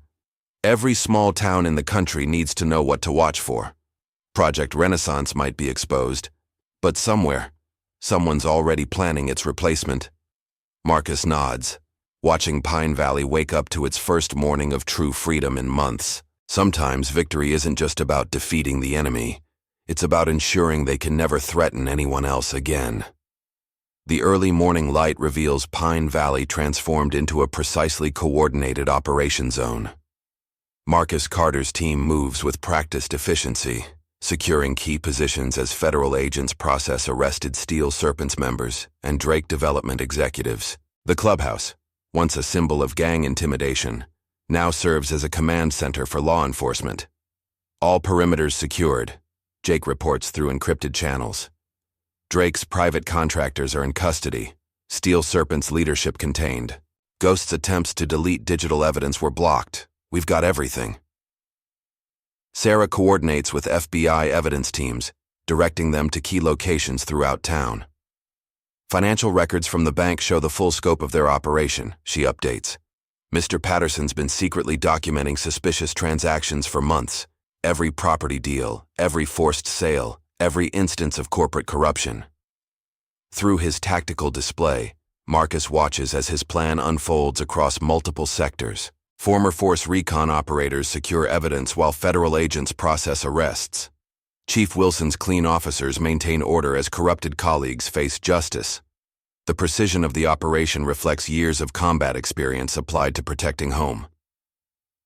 "Every small town in the country needs to know what to watch for. Project Renaissance might be exposed, but someone's already planning its replacement." Marcus nods, watching Pine Valley wake up to its first morning of true freedom in months. Sometimes victory isn't just about defeating the enemy. It's about ensuring they can never threaten anyone else again. The early morning light reveals Pine Valley transformed into a precisely coordinated operation zone. Marcus Carter's team moves with practiced efficiency, securing key positions as federal agents process arrested Steel Serpents members and Drake development executives. The clubhouse, once a symbol of gang intimidation, now serves as a command center for law enforcement. All perimeters secured, Jake reports through encrypted channels. Drake's private contractors are in custody, Steel Serpent's leadership contained. Ghost's attempts to delete digital evidence were blocked. We've got everything. Sarah coordinates with FBI evidence teams, directing them to key locations throughout town. Financial records from the bank show the full scope of their operation, she updates. Mr. Patterson's been secretly documenting suspicious transactions for months. Every property deal, every forced sale, every instance of corporate corruption. Through his tactical display, Marcus watches as his plan unfolds across multiple sectors. Former Force Recon operators secure evidence while federal agents process arrests. Chief Wilson's clean officers maintain order as corrupted colleagues face justice. The precision of the operation reflects years of combat experience applied to protecting home.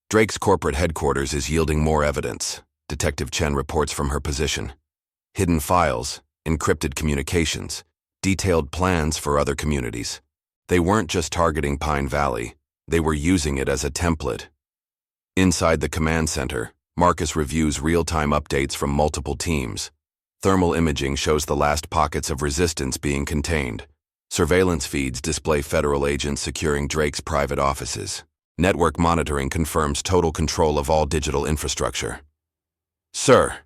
Drake's corporate headquarters is yielding more evidence, Detective Chen reports from her position. Hidden files, encrypted communications, detailed plans for other communities. They weren't just targeting Pine Valley, they were using it as a template. Inside the command center, Marcus reviews real-time updates from multiple teams. Thermal imaging shows the last pockets of resistance being contained. Surveillance feeds display federal agents securing Drake's private offices. Network monitoring confirms total control of all digital infrastructure. "Sir,"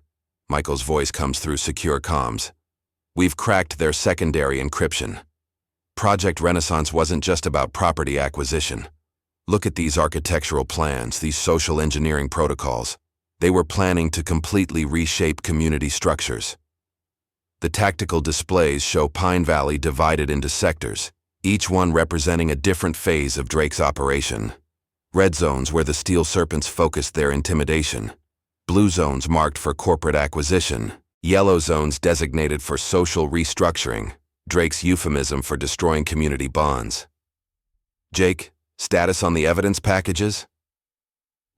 Michael's voice comes through secure comms. "We've cracked their secondary encryption. Project Renaissance wasn't just about property acquisition. Look at these architectural plans, these social engineering protocols. They were planning to completely reshape community structures." The tactical displays show Pine Valley divided into sectors, each one representing a different phase of Drake's operation. Red zones where the Steel Serpents focused their intimidation. Blue zones marked for corporate acquisition. Yellow zones designated for social restructuring, Drake's euphemism for destroying community bonds. "Jake, status on the evidence packages?"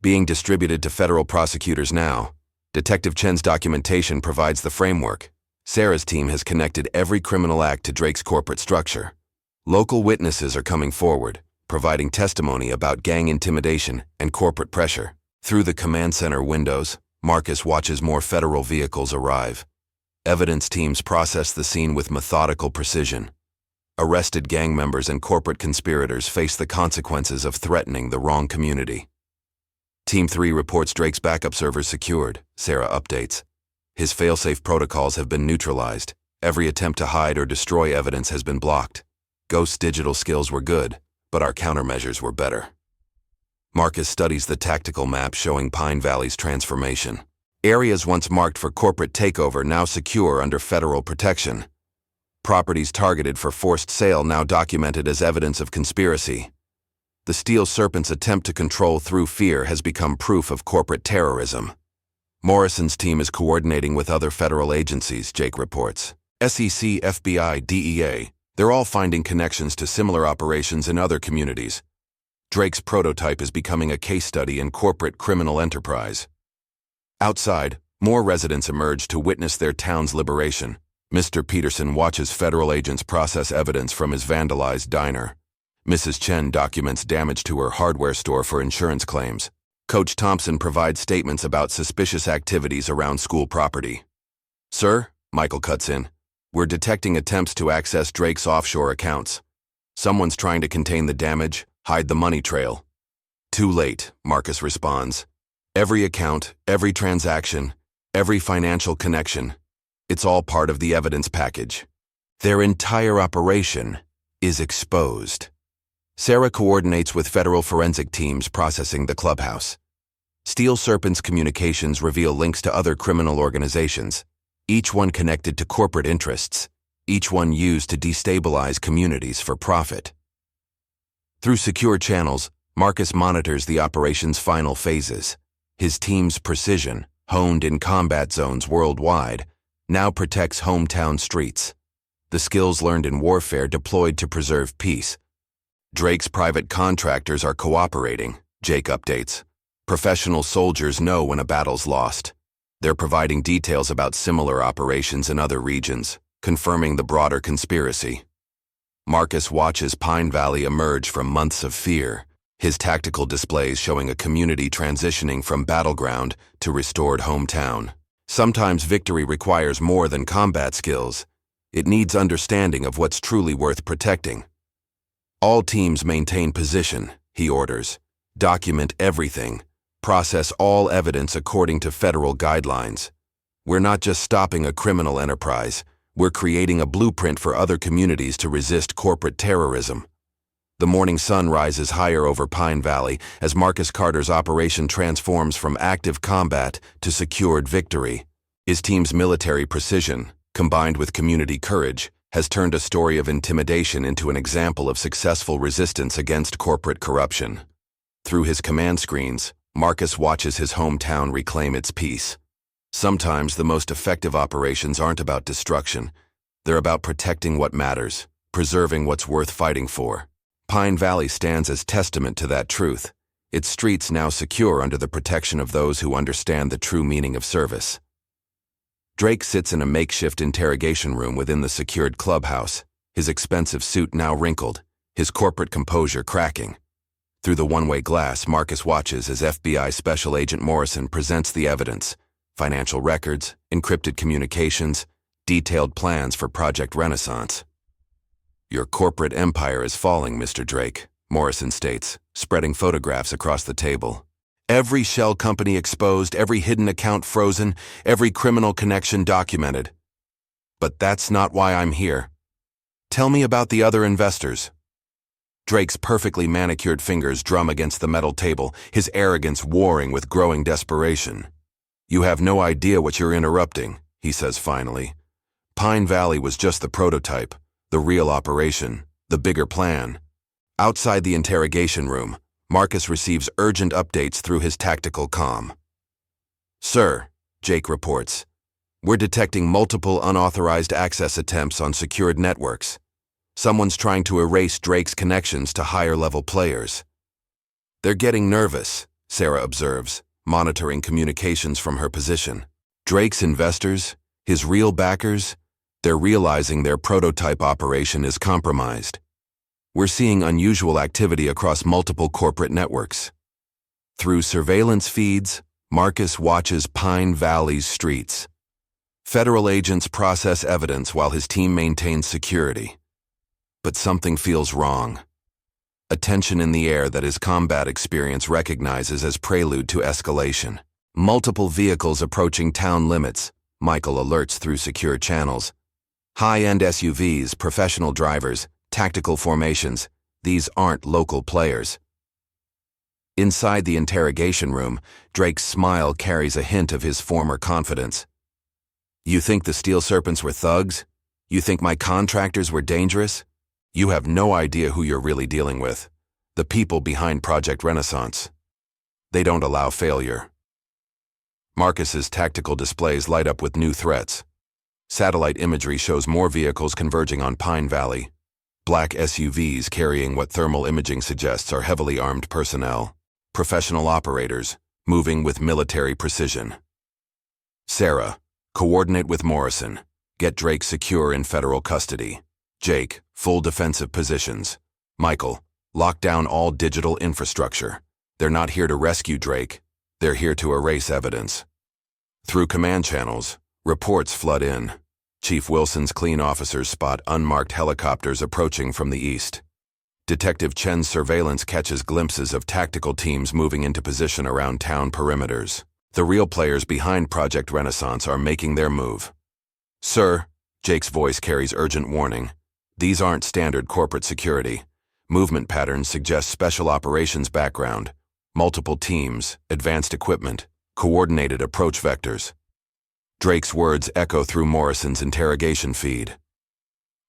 "Being distributed to federal prosecutors now. Detective Chen's documentation provides the framework. Sarah's team has connected every criminal act to Drake's corporate structure. Local witnesses are coming forward, providing testimony about gang intimidation and corporate pressure." Through the command center windows, Marcus watches more federal vehicles arrive. Evidence teams process the scene with methodical precision. Arrested gang members and corporate conspirators face the consequences of threatening the wrong community. Team 3 reports Drake's backup servers secured, Sarah updates. His failsafe protocols have been neutralized. Every attempt to hide or destroy evidence has been blocked. Ghost's digital skills were good, but our countermeasures were better. Marcus studies the tactical map showing Pine Valley's transformation. Areas once marked for corporate takeover now secure under federal protection. Properties targeted for forced sale now documented as evidence of conspiracy. The Steel Serpent's attempt to control through fear has become proof of corporate terrorism. Morrison's team is coordinating with other federal agencies, Jake reports. SEC, FBI, DEA, they're all finding connections to similar operations in other communities. Drake's prototype is becoming a case study in corporate criminal enterprise. Outside, more residents emerge to witness their town's liberation. Mr. Peterson watches federal agents process evidence from his vandalized diner. Mrs. Chen documents damage to her hardware store for insurance claims. Coach Thompson provides statements about suspicious activities around school property. "Sir," Michael cuts in, "we're detecting attempts to access Drake's offshore accounts. Someone's trying to contain the damage, hide the money trail." Too late, Marcus responds. Every account, every transaction, every financial connection, it's all part of the evidence package. Their entire operation is exposed. Sarah coordinates with federal forensic teams processing the clubhouse. Steel Serpent's communications reveal links to other criminal organizations, each one connected to corporate interests, each one used to destabilize communities for profit. Through secure channels, Marcus monitors the operation's final phases. His team's precision, honed in combat zones worldwide, now protects hometown streets. The skills learned in warfare deployed to preserve peace. Drake's private contractors are cooperating, Jake updates. Professional soldiers know when a battle's lost. They're providing details about similar operations in other regions, confirming the broader conspiracy. Marcus watches Pine Valley emerge from months of fear, his tactical displays showing a community transitioning from battleground to restored hometown. Sometimes victory requires more than combat skills. It needs understanding of what's truly worth protecting. All teams maintain position, he orders. Document everything. Process all evidence according to federal guidelines. We're not just stopping a criminal enterprise. We're creating a blueprint for other communities to resist corporate terrorism. The morning sun rises higher over Pine Valley as Marcus Carter's operation transforms from active combat to secured victory. His team's military precision, combined with community courage, has turned a story of intimidation into an example of successful resistance against corporate corruption. Through his command screens, Marcus watches his hometown reclaim its peace. Sometimes the most effective operations aren't about destruction. They're about protecting what matters, preserving what's worth fighting for. Pine Valley stands as testament to that truth, its streets now secure under the protection of those who understand the true meaning of service. Drake sits in a makeshift interrogation room within the secured clubhouse, his expensive suit now wrinkled, his corporate composure cracking. Through the one-way glass, Marcus watches as FBI Special Agent Morrison presents the evidence: financial records, encrypted communications, detailed plans for Project Renaissance. Your corporate empire is falling, Mr. Drake, Morrison states, spreading photographs across the table. Every shell company exposed, every hidden account frozen, every criminal connection documented. But that's not why I'm here. Tell me about the other investors. Drake's perfectly manicured fingers drum against the metal table, his arrogance warring with growing desperation. You have no idea what you're interrupting, he says finally. Pine Valley was just the prototype, the real operation, the bigger plan. Outside the interrogation room, Marcus receives urgent updates through his tactical comm. Sir, Jake reports, we're detecting multiple unauthorized access attempts on secured networks. Someone's trying to erase Drake's connections to higher-level players. They're getting nervous, Sarah observes, monitoring communications from her position. Drake's investors, his real backers, they're realizing their prototype operation is compromised. We're seeing unusual activity across multiple corporate networks. Through surveillance feeds, Marcus watches Pine Valley's streets. Federal agents process evidence while his team maintains security. But something feels wrong. A tension in the air that his combat experience recognizes as prelude to escalation. Multiple vehicles approaching town limits, Michael alerts through secure channels. High-end SUVs, professional drivers, tactical formations, these aren't local players. Inside the interrogation room, Drake's smile carries a hint of his former confidence. You think the Steel Serpents were thugs? You think my contractors were dangerous? You have no idea who you're really dealing with. The people behind Project Renaissance. They don't allow failure. Marcus's tactical displays light up with new threats. Satellite imagery shows more vehicles converging on Pine Valley. Black SUVs carrying what thermal imaging suggests are heavily armed personnel. Professional operators, moving with military precision. Sarah, coordinate with Morrison. Get Drake secure in federal custody. Jake, full defensive positions. Michael, lock down all digital infrastructure. They're not here to rescue Drake. They're here to erase evidence. Through command channels, reports flood in. Chief Wilson's clean officers spot unmarked helicopters approaching from the east. Detective Chen's surveillance catches glimpses of tactical teams moving into position around town perimeters. The real players behind Project Renaissance are making their move. Sir, Jake's voice carries urgent warning. These aren't standard corporate security. Movement patterns suggest special operations background, multiple teams, advanced equipment, coordinated approach vectors. Drake's words echo through Morrison's interrogation feed.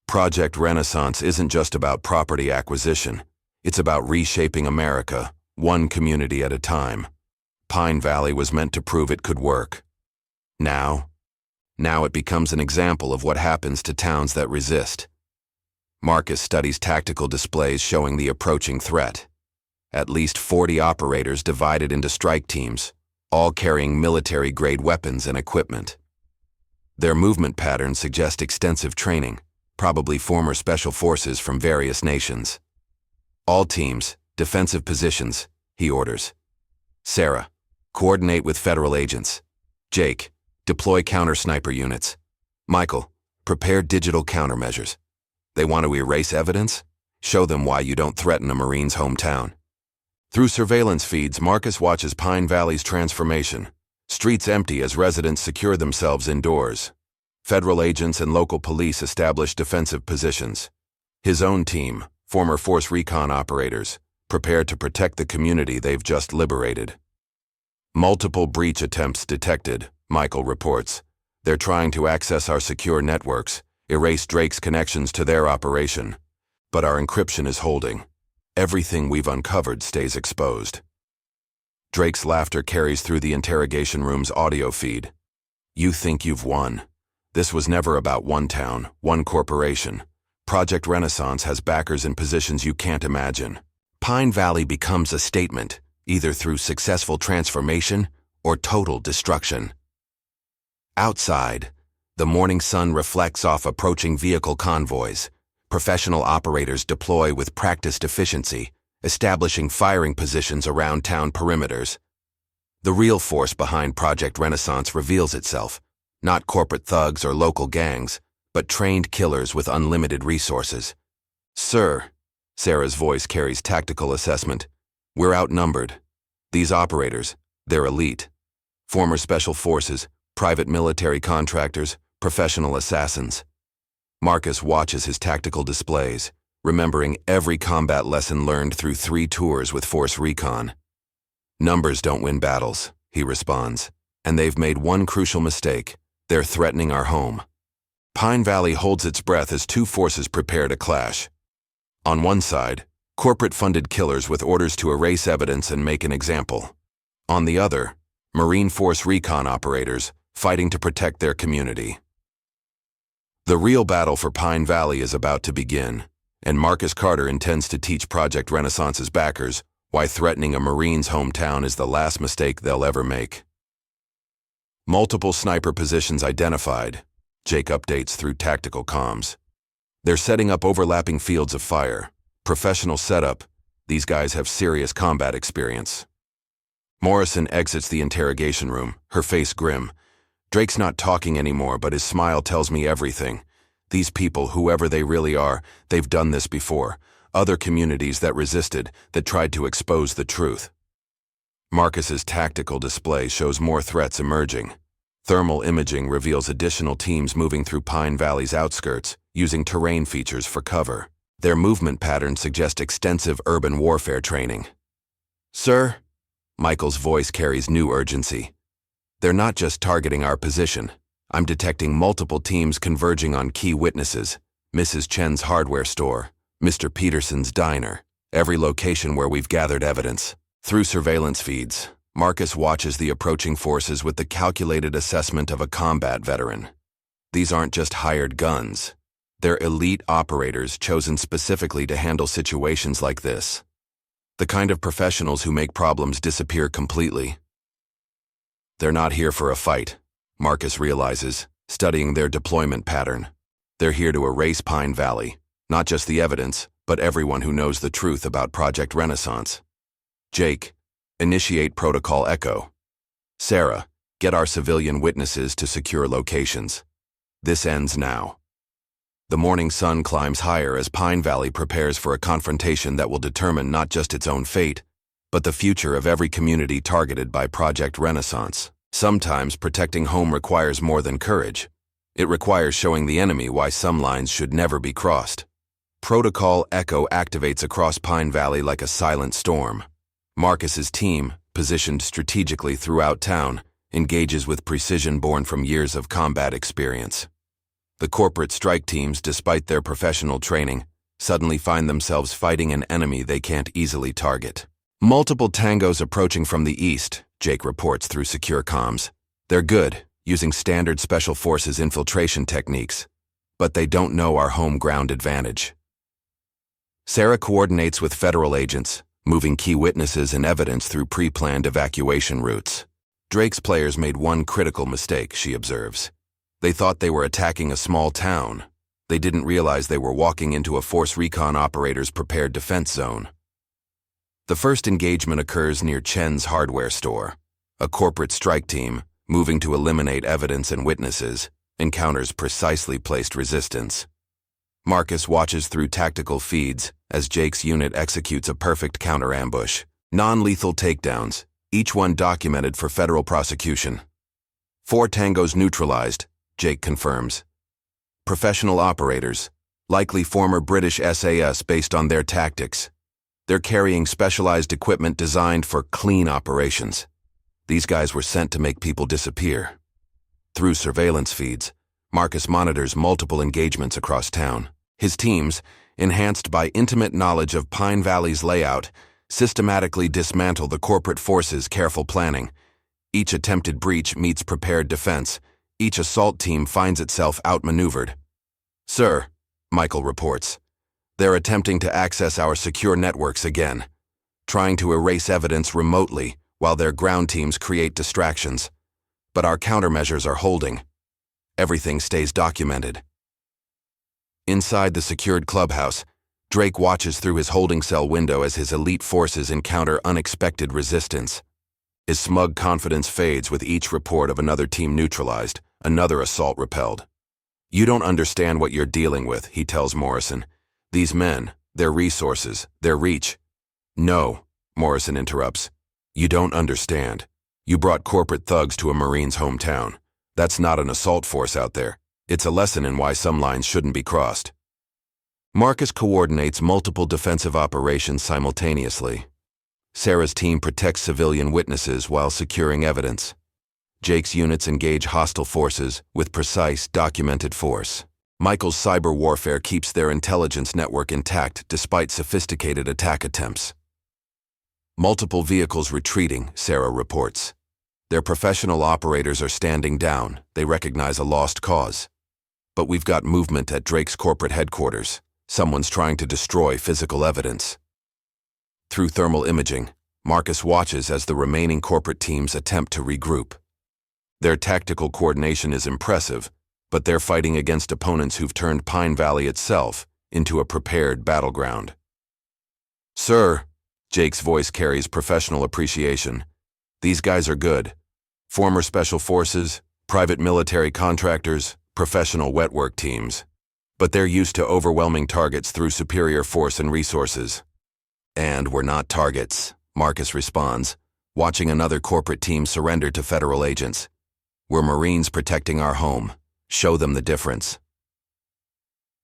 Project Renaissance isn't just about property acquisition. It's about reshaping America, one community at a time. Pine Valley was meant to prove it could work. Now it becomes an example of what happens to towns that resist. Marcus studies tactical displays showing the approaching threat. At least 40 operators divided into strike teams, all carrying military-grade weapons and equipment. Their movement patterns suggest extensive training, probably former special forces from various nations. All teams, defensive positions, he orders. Sarah, coordinate with federal agents. Jake, deploy counter-sniper units. Michael, prepare digital countermeasures. They want to erase evidence? Show them why you don't threaten a Marine's hometown. Through surveillance feeds, Marcus watches Pine Valley's transformation. Streets empty as residents secure themselves indoors. Federal agents and local police establish defensive positions. His own team, former Force Recon operators, prepare to protect the community they've just liberated. Multiple breach attempts detected, Michael reports. They're trying to access our secure networks, erase Drake's connections to their operation. But our encryption is holding. Everything we've uncovered stays exposed. Drake's laughter carries through the interrogation room's audio feed. You think you've won. This was never about one town, one corporation. Project Renaissance has backers in positions you can't imagine. Pine Valley becomes a statement, either through successful transformation or total destruction. Outside, the morning sun reflects off approaching vehicle convoys. Professional operators deploy with practiced efficiency, establishing firing positions around town perimeters. The real force behind Project Renaissance reveals itself. Not corporate thugs or local gangs, but trained killers with unlimited resources. Sir, Sarah's voice carries tactical assessment. We're outnumbered. These operators, they're elite. Former special forces, private military contractors, professional assassins. Marcus watches his tactical displays, remembering every combat lesson learned through 3 tours with Force Recon. Numbers don't win battles, he responds, and they've made one crucial mistake. They're threatening our home. Pine Valley holds its breath as 2 forces prepare to clash. On one side, corporate-funded killers with orders to erase evidence and make an example. On the other, Marine Force Recon operators fighting to protect their community. The real battle for Pine Valley is about to begin, and Marcus Carter intends to teach Project Renaissance's backers why threatening a Marine's hometown is the last mistake they'll ever make. Multiple sniper positions identified, Jake updates through tactical comms. They're setting up overlapping fields of fire. Professional setup. These guys have serious combat experience. Morrison exits the interrogation room, her face grim. Drake's not talking anymore, but his smile tells me everything. These people, whoever they really are, they've done this before. Other communities that resisted, that tried to expose the truth. Marcus's tactical display shows more threats emerging. Thermal imaging reveals additional teams moving through Pine Valley's outskirts, using terrain features for cover. Their movement patterns suggest extensive urban warfare training. Sir, Michael's voice carries new urgency. They're not just targeting our position. I'm detecting multiple teams converging on key witnesses. Mrs. Chen's hardware store, Mr. Peterson's diner, every location where we've gathered evidence. Through surveillance feeds, Marcus watches the approaching forces with the calculated assessment of a combat veteran. These aren't just hired guns. They're elite operators chosen specifically to handle situations like this. The kind of professionals who make problems disappear completely. They're not here for a fight, Marcus realizes, studying their deployment pattern. They're here to erase Pine Valley, not just the evidence, but everyone who knows the truth about Project Renaissance. Jake, initiate Protocol Echo. Sarah, get our civilian witnesses to secure locations. This ends now. The morning sun climbs higher as Pine Valley prepares for a confrontation that will determine not just its own fate, but the future of every community targeted by Project Renaissance. Sometimes protecting home requires more than courage. It requires showing the enemy why some lines should never be crossed. Protocol Echo activates across Pine Valley like a silent storm. Marcus's team, positioned strategically throughout town, engages with precision born from years of combat experience. The corporate strike teams, despite their professional training, suddenly find themselves fighting an enemy they can't easily target. Multiple tangos approaching from the east, Jake reports through secure comms. They're good, using standard special forces infiltration techniques, but they don't know our home ground advantage. Sarah coordinates with federal agents, moving key witnesses and evidence through pre-planned evacuation routes. Drake's players made one critical mistake, she observes. They thought they were attacking a small town. They didn't realize they were walking into a Force Recon operator's prepared defense zone. The first engagement occurs near Chen's hardware store. A corporate strike team, moving to eliminate evidence and witnesses, encounters precisely placed resistance. Marcus watches through tactical feeds as Jake's unit executes a perfect counter-ambush. Non-lethal takedowns, each one documented for federal prosecution. 4 tangos neutralized, Jake confirms. Professional operators, likely former British SAS based on their tactics. They're carrying specialized equipment designed for clean operations. These guys were sent to make people disappear. Through surveillance feeds, Marcus monitors multiple engagements across town. His teams, enhanced by intimate knowledge of Pine Valley's layout, systematically dismantle the corporate forces' careful planning. Each attempted breach meets prepared defense. Each assault team finds itself outmaneuvered. "Sir," Michael reports, "they're attempting to access our secure networks again, trying to erase evidence remotely while their ground teams create distractions. But our countermeasures are holding. Everything stays documented." Inside the secured clubhouse, Drake watches through his holding cell window as his elite forces encounter unexpected resistance. His smug confidence fades with each report of another team neutralized, another assault repelled. "You don't understand what you're dealing with," he tells Morrison. "These men, their resources, their reach." "No," Morrison interrupts. "You don't understand. You brought corporate thugs to a Marine's hometown. That's not an assault force out there. It's a lesson in why some lines shouldn't be crossed." Marcus coordinates multiple defensive operations simultaneously. Sarah's team protects civilian witnesses while securing evidence. Jake's units engage hostile forces with precise, documented force. Michael's cyber warfare keeps their intelligence network intact despite sophisticated attack attempts. Multiple vehicles retreating, Sarah reports. Their professional operators are standing down. They recognize a lost cause. But we've got movement at Drake's corporate headquarters. Someone's trying to destroy physical evidence. Through thermal imaging, Marcus watches as the remaining corporate teams attempt to regroup. Their tactical coordination is impressive, but they're fighting against opponents who've turned Pine Valley itself into a prepared battleground. "Sir," Jake's voice carries professional appreciation. "These guys are good. Former special forces, private military contractors, professional wet work teams. But they're used to overwhelming targets through superior force and resources." "And we're not targets," Marcus responds, watching another corporate team surrender to federal agents. "We're Marines protecting our home. Show them the difference."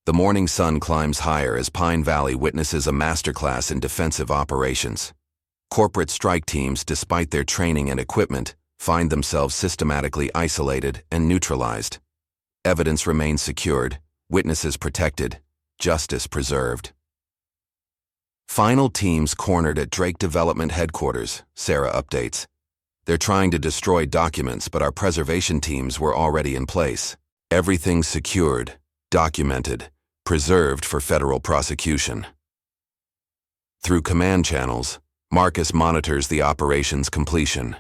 The morning sun climbs higher as Pine Valley witnesses a masterclass in defensive operations. Corporate strike teams, despite their training and equipment, find themselves systematically isolated and neutralized. Evidence remains secured, witnesses protected, justice preserved. Final teams cornered at Drake Development Headquarters, Sarah updates. "They're trying to destroy documents, but our preservation teams were already in place. Everything's secured, documented, preserved for federal prosecution." Through command channels, Marcus monitors the operation's completion.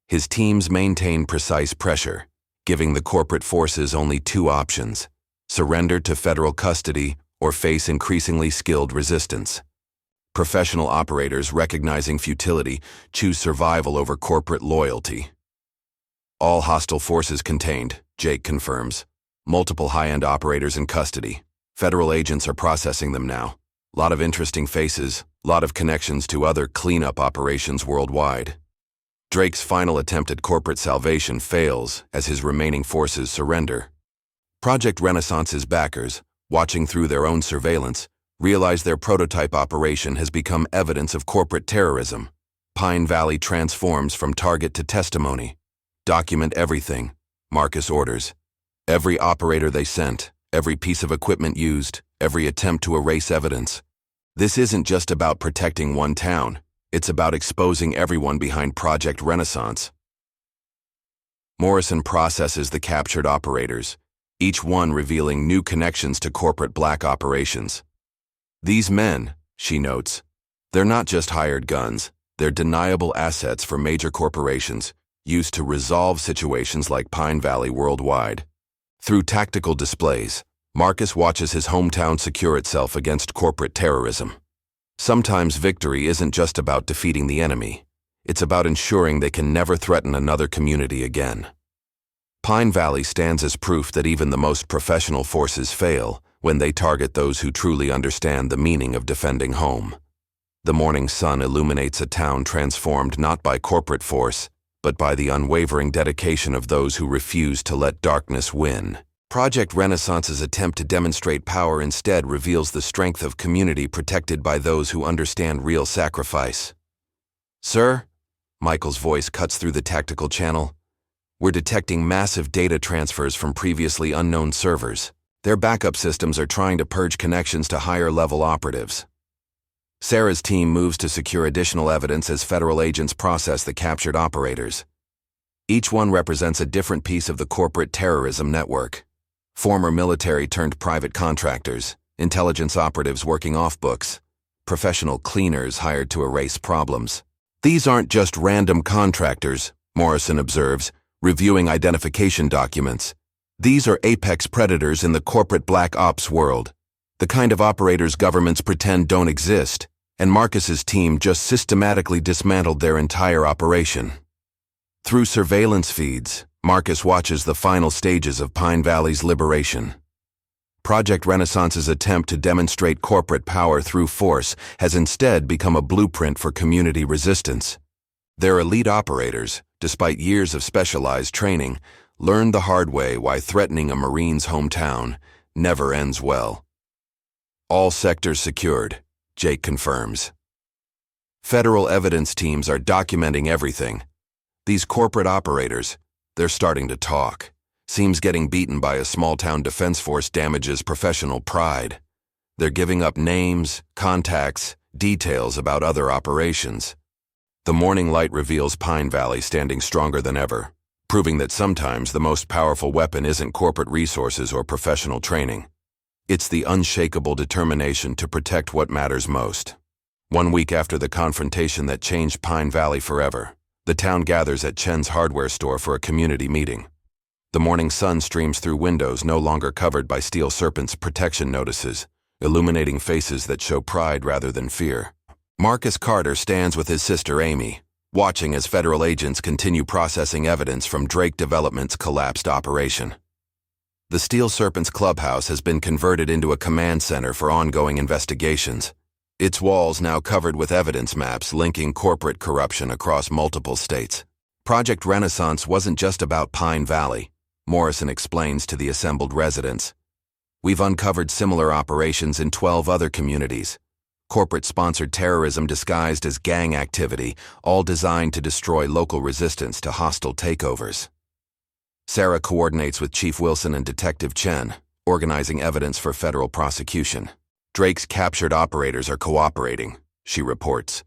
His teams maintain precise pressure, giving the corporate forces only 2 options: surrender to federal custody or face increasingly skilled resistance. Professional operators, recognizing futility, choose survival over corporate loyalty. "All hostile forces contained," Jake confirms. "Multiple high-end operators in custody. Federal agents are processing them now. Lot of interesting faces, lot of connections to other cleanup operations worldwide. Drake's final attempt at corporate salvation fails as his remaining forces surrender. Project Renaissance's backers, watching through their own surveillance, realize their prototype operation has become evidence of corporate terrorism. Pine Valley transforms from target to testimony. Document everything, Marcus orders. Every operator they sent, every piece of equipment used, every attempt to erase evidence. This isn't just about protecting one town, it's about exposing everyone behind Project Renaissance. Morrison processes the captured operators, each one revealing new connections to corporate black operations. These men, she notes, they're not just hired guns, they're deniable assets for major corporations, used to resolve situations like Pine Valley worldwide. Through tactical displays, Marcus watches his hometown secure itself against corporate terrorism. Sometimes victory isn't just about defeating the enemy, it's about ensuring they can never threaten another community again. Pine Valley stands as proof that even the most professional forces fail when they target those who truly understand the meaning of defending home. The morning sun illuminates a town transformed not by corporate force, but by the unwavering dedication of those who refuse to let darkness win. Project Renaissance's attempt to demonstrate power instead reveals the strength of community protected by those who understand real sacrifice. "Sir," Michael's voice cuts through the tactical channel, "we're detecting massive data transfers from previously unknown servers. Their backup systems are trying to purge connections to higher-level operatives." Sarah's team moves to secure additional evidence as federal agents process the captured operators. Each one represents a different piece of the corporate terrorism network. Former military-turned-private contractors, intelligence operatives working off books, professional cleaners hired to erase problems. "These aren't just random contractors," Morrison observes, reviewing identification documents. "These are apex predators in the corporate black ops world, the kind of operators governments pretend don't exist, and Marcus's team just systematically dismantled their entire operation." Through surveillance feeds, Marcus watches the final stages of Pine Valley's liberation. Project Renaissance's attempt to demonstrate corporate power through force has instead become a blueprint for community resistance. Their elite operators, despite years of specialized training, learned the hard way why threatening a Marine's hometown never ends well. "All sectors secured," Jake confirms. Federal evidence teams are documenting everything. These corporate operators, they're starting to talk. Seems getting beaten by a small-town defense force damages professional pride. They're giving up names, contacts, details about other operations. The morning light reveals Pine Valley standing stronger than ever, proving that sometimes the most powerful weapon isn't corporate resources or professional training. It's the unshakable determination to protect what matters most. 1 week after the confrontation that changed Pine Valley forever, the town gathers at Chen's hardware store for a community meeting. The morning sun streams through windows no longer covered by steel serpents' protection notices, illuminating faces that show pride rather than fear. Marcus Carter stands with his sister Amy, watching as federal agents continue processing evidence from Drake Development's collapsed operation. The Steel Serpent's clubhouse has been converted into a command center for ongoing investigations, its walls now covered with evidence maps linking corporate corruption across multiple states. Project Renaissance wasn't just about Pine Valley, Morrison explains to the assembled residents. "We've uncovered similar operations in 12 other communities. Corporate-sponsored terrorism disguised as gang activity, all designed to destroy local resistance to hostile takeovers." Sarah coordinates with Chief Wilson and Detective Chen, organizing evidence for federal prosecution. Drake's captured operators are cooperating, she reports,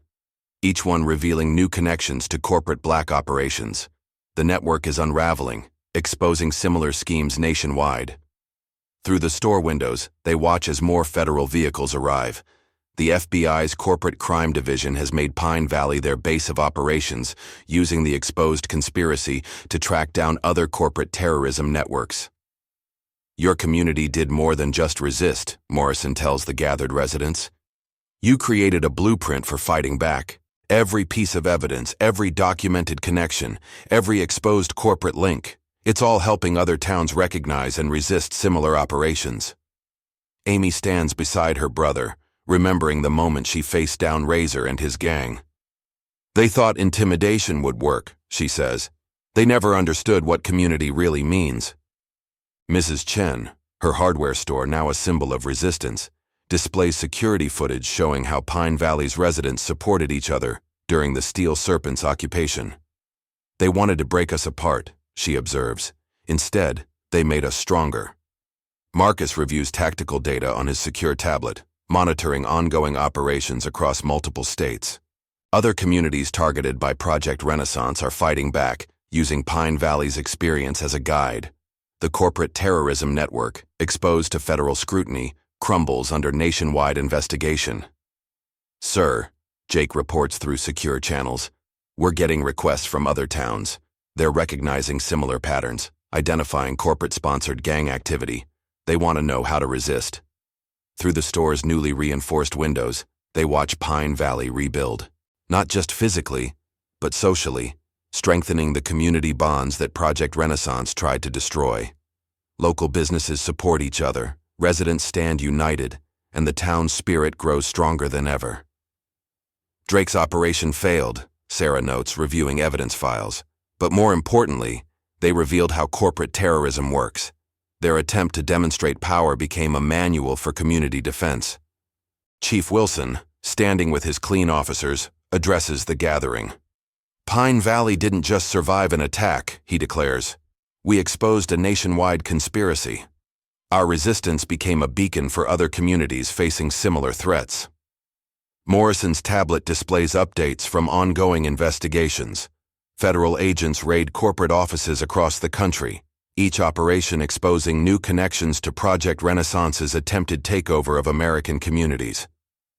each one revealing new connections to corporate black operations. The network is unraveling, exposing similar schemes nationwide. Through the store windows, they watch as more federal vehicles arrive. The FBI's Corporate Crime Division has made Pine Valley their base of operations, using the exposed conspiracy to track down other corporate terrorism networks. "Your community did more than just resist," Morrison tells the gathered residents. "You created a blueprint for fighting back. Every piece of evidence, every documented connection, every exposed corporate link, it's all helping other towns recognize and resist similar operations." Amy stands beside her brother, remembering the moment she faced down Razor and his gang. They thought intimidation would work, she says. They never understood what community really means. Mrs. Chen, her hardware store now a symbol of resistance, displays security footage showing how Pine Valley's residents supported each other during the Steel Serpent's occupation. They wanted to break us apart, she observes. Instead, they made us stronger. Marcus reviews tactical data on his secure tablet, monitoring ongoing operations across multiple states. Other communities targeted by Project Renaissance are fighting back, using Pine Valley's experience as a guide. The corporate terrorism network, exposed to federal scrutiny, crumbles under nationwide investigation. Sir, Jake reports through secure channels, we're getting requests from other towns. They're recognizing similar patterns, identifying corporate-sponsored gang activity. They want to know how to resist. Through the store's newly reinforced windows, they watch Pine Valley rebuild. Not just physically, but socially, strengthening the community bonds that Project Renaissance tried to destroy. Local businesses support each other, residents stand united, and the town's spirit grows stronger than ever. Drake's operation failed, Sarah notes, reviewing evidence files. But more importantly, they revealed how corporate terrorism works. Their attempt to demonstrate power became a manual for community defense. Chief Wilson, standing with his clean officers, addresses the gathering. Pine Valley didn't just survive an attack, he declares. We exposed a nationwide conspiracy. Our resistance became a beacon for other communities facing similar threats. Morrison's tablet displays updates from ongoing investigations. Federal agents raid corporate offices across the country, each operation exposing new connections to Project Renaissance's attempted takeover of American communities.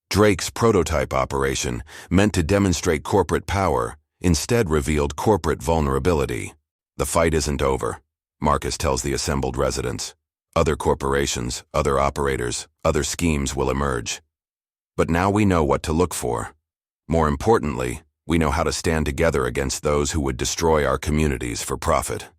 Drake's prototype operation, meant to demonstrate corporate power, instead revealed corporate vulnerability. The fight isn't over, Marcus tells the assembled residents. Other corporations, other operators, other schemes will emerge. But now we know what to look for. More importantly, we know how to stand together against those who would destroy our communities for profit.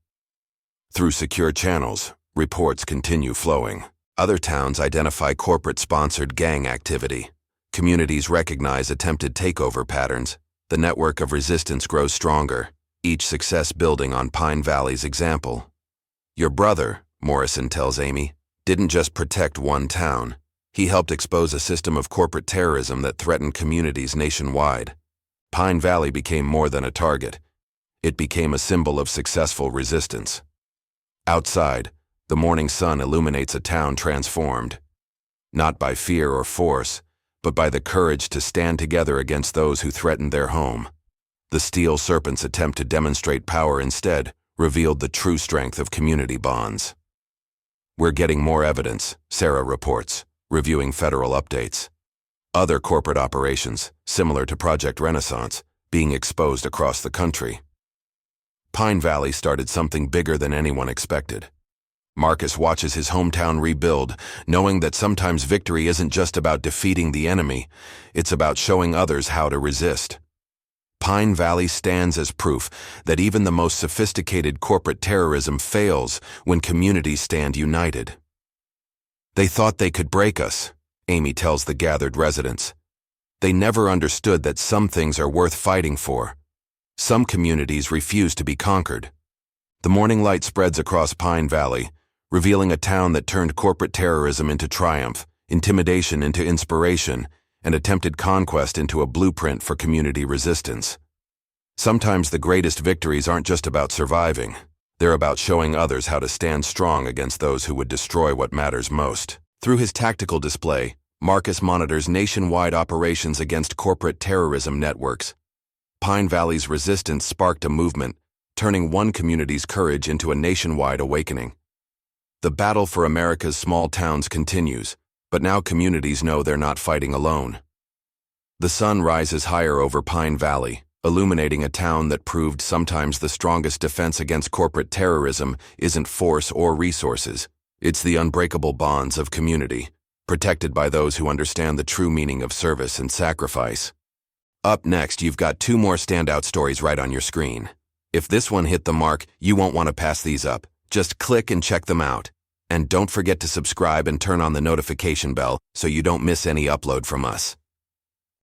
Through secure channels, reports continue flowing. Other towns identify corporate-sponsored gang activity. Communities recognize attempted takeover patterns. The network of resistance grows stronger, each success building on Pine Valley's example. Your brother, Morrison tells Amy, didn't just protect one town. He helped expose a system of corporate terrorism that threatened communities nationwide. Pine Valley became more than a target. It became a symbol of successful resistance. Outside, the morning sun illuminates a town transformed. Not by fear or force, but by the courage to stand together against those who threatened their home. The Steel Serpent's attempt to demonstrate power instead revealed the true strength of community bonds. We're getting more evidence, Sarah reports, reviewing federal updates. Other corporate operations, similar to Project Renaissance, being exposed across the country. Pine Valley started something bigger than anyone expected. Marcus watches his hometown rebuild, knowing that sometimes victory isn't just about defeating the enemy, it's about showing others how to resist. Pine Valley stands as proof that even the most sophisticated corporate terrorism fails when communities stand united. They thought they could break us, Amy tells the gathered residents. They never understood that some things are worth fighting for. Some communities refuse to be conquered. The morning light spreads across Pine Valley, revealing a town that turned corporate terrorism into triumph, intimidation into inspiration, and attempted conquest into a blueprint for community resistance. Sometimes the greatest victories aren't just about surviving. They're about showing others how to stand strong against those who would destroy what matters most. Through his tactical display, Marcus monitors nationwide operations against corporate terrorism networks. Pine Valley's resistance sparked a movement, turning one community's courage into a nationwide awakening. The battle for America's small towns continues, but now communities know they're not fighting alone. The sun rises higher over Pine Valley, illuminating a town that proved sometimes the strongest defense against corporate terrorism isn't force or resources. It's the unbreakable bonds of community, protected by those who understand the true meaning of service and sacrifice. Up next, you've got two more standout stories right on your screen. If this one hit the mark, you won't want to pass these up. Just click and check them out. And don't forget to subscribe and turn on the notification bell so you don't miss any upload from us.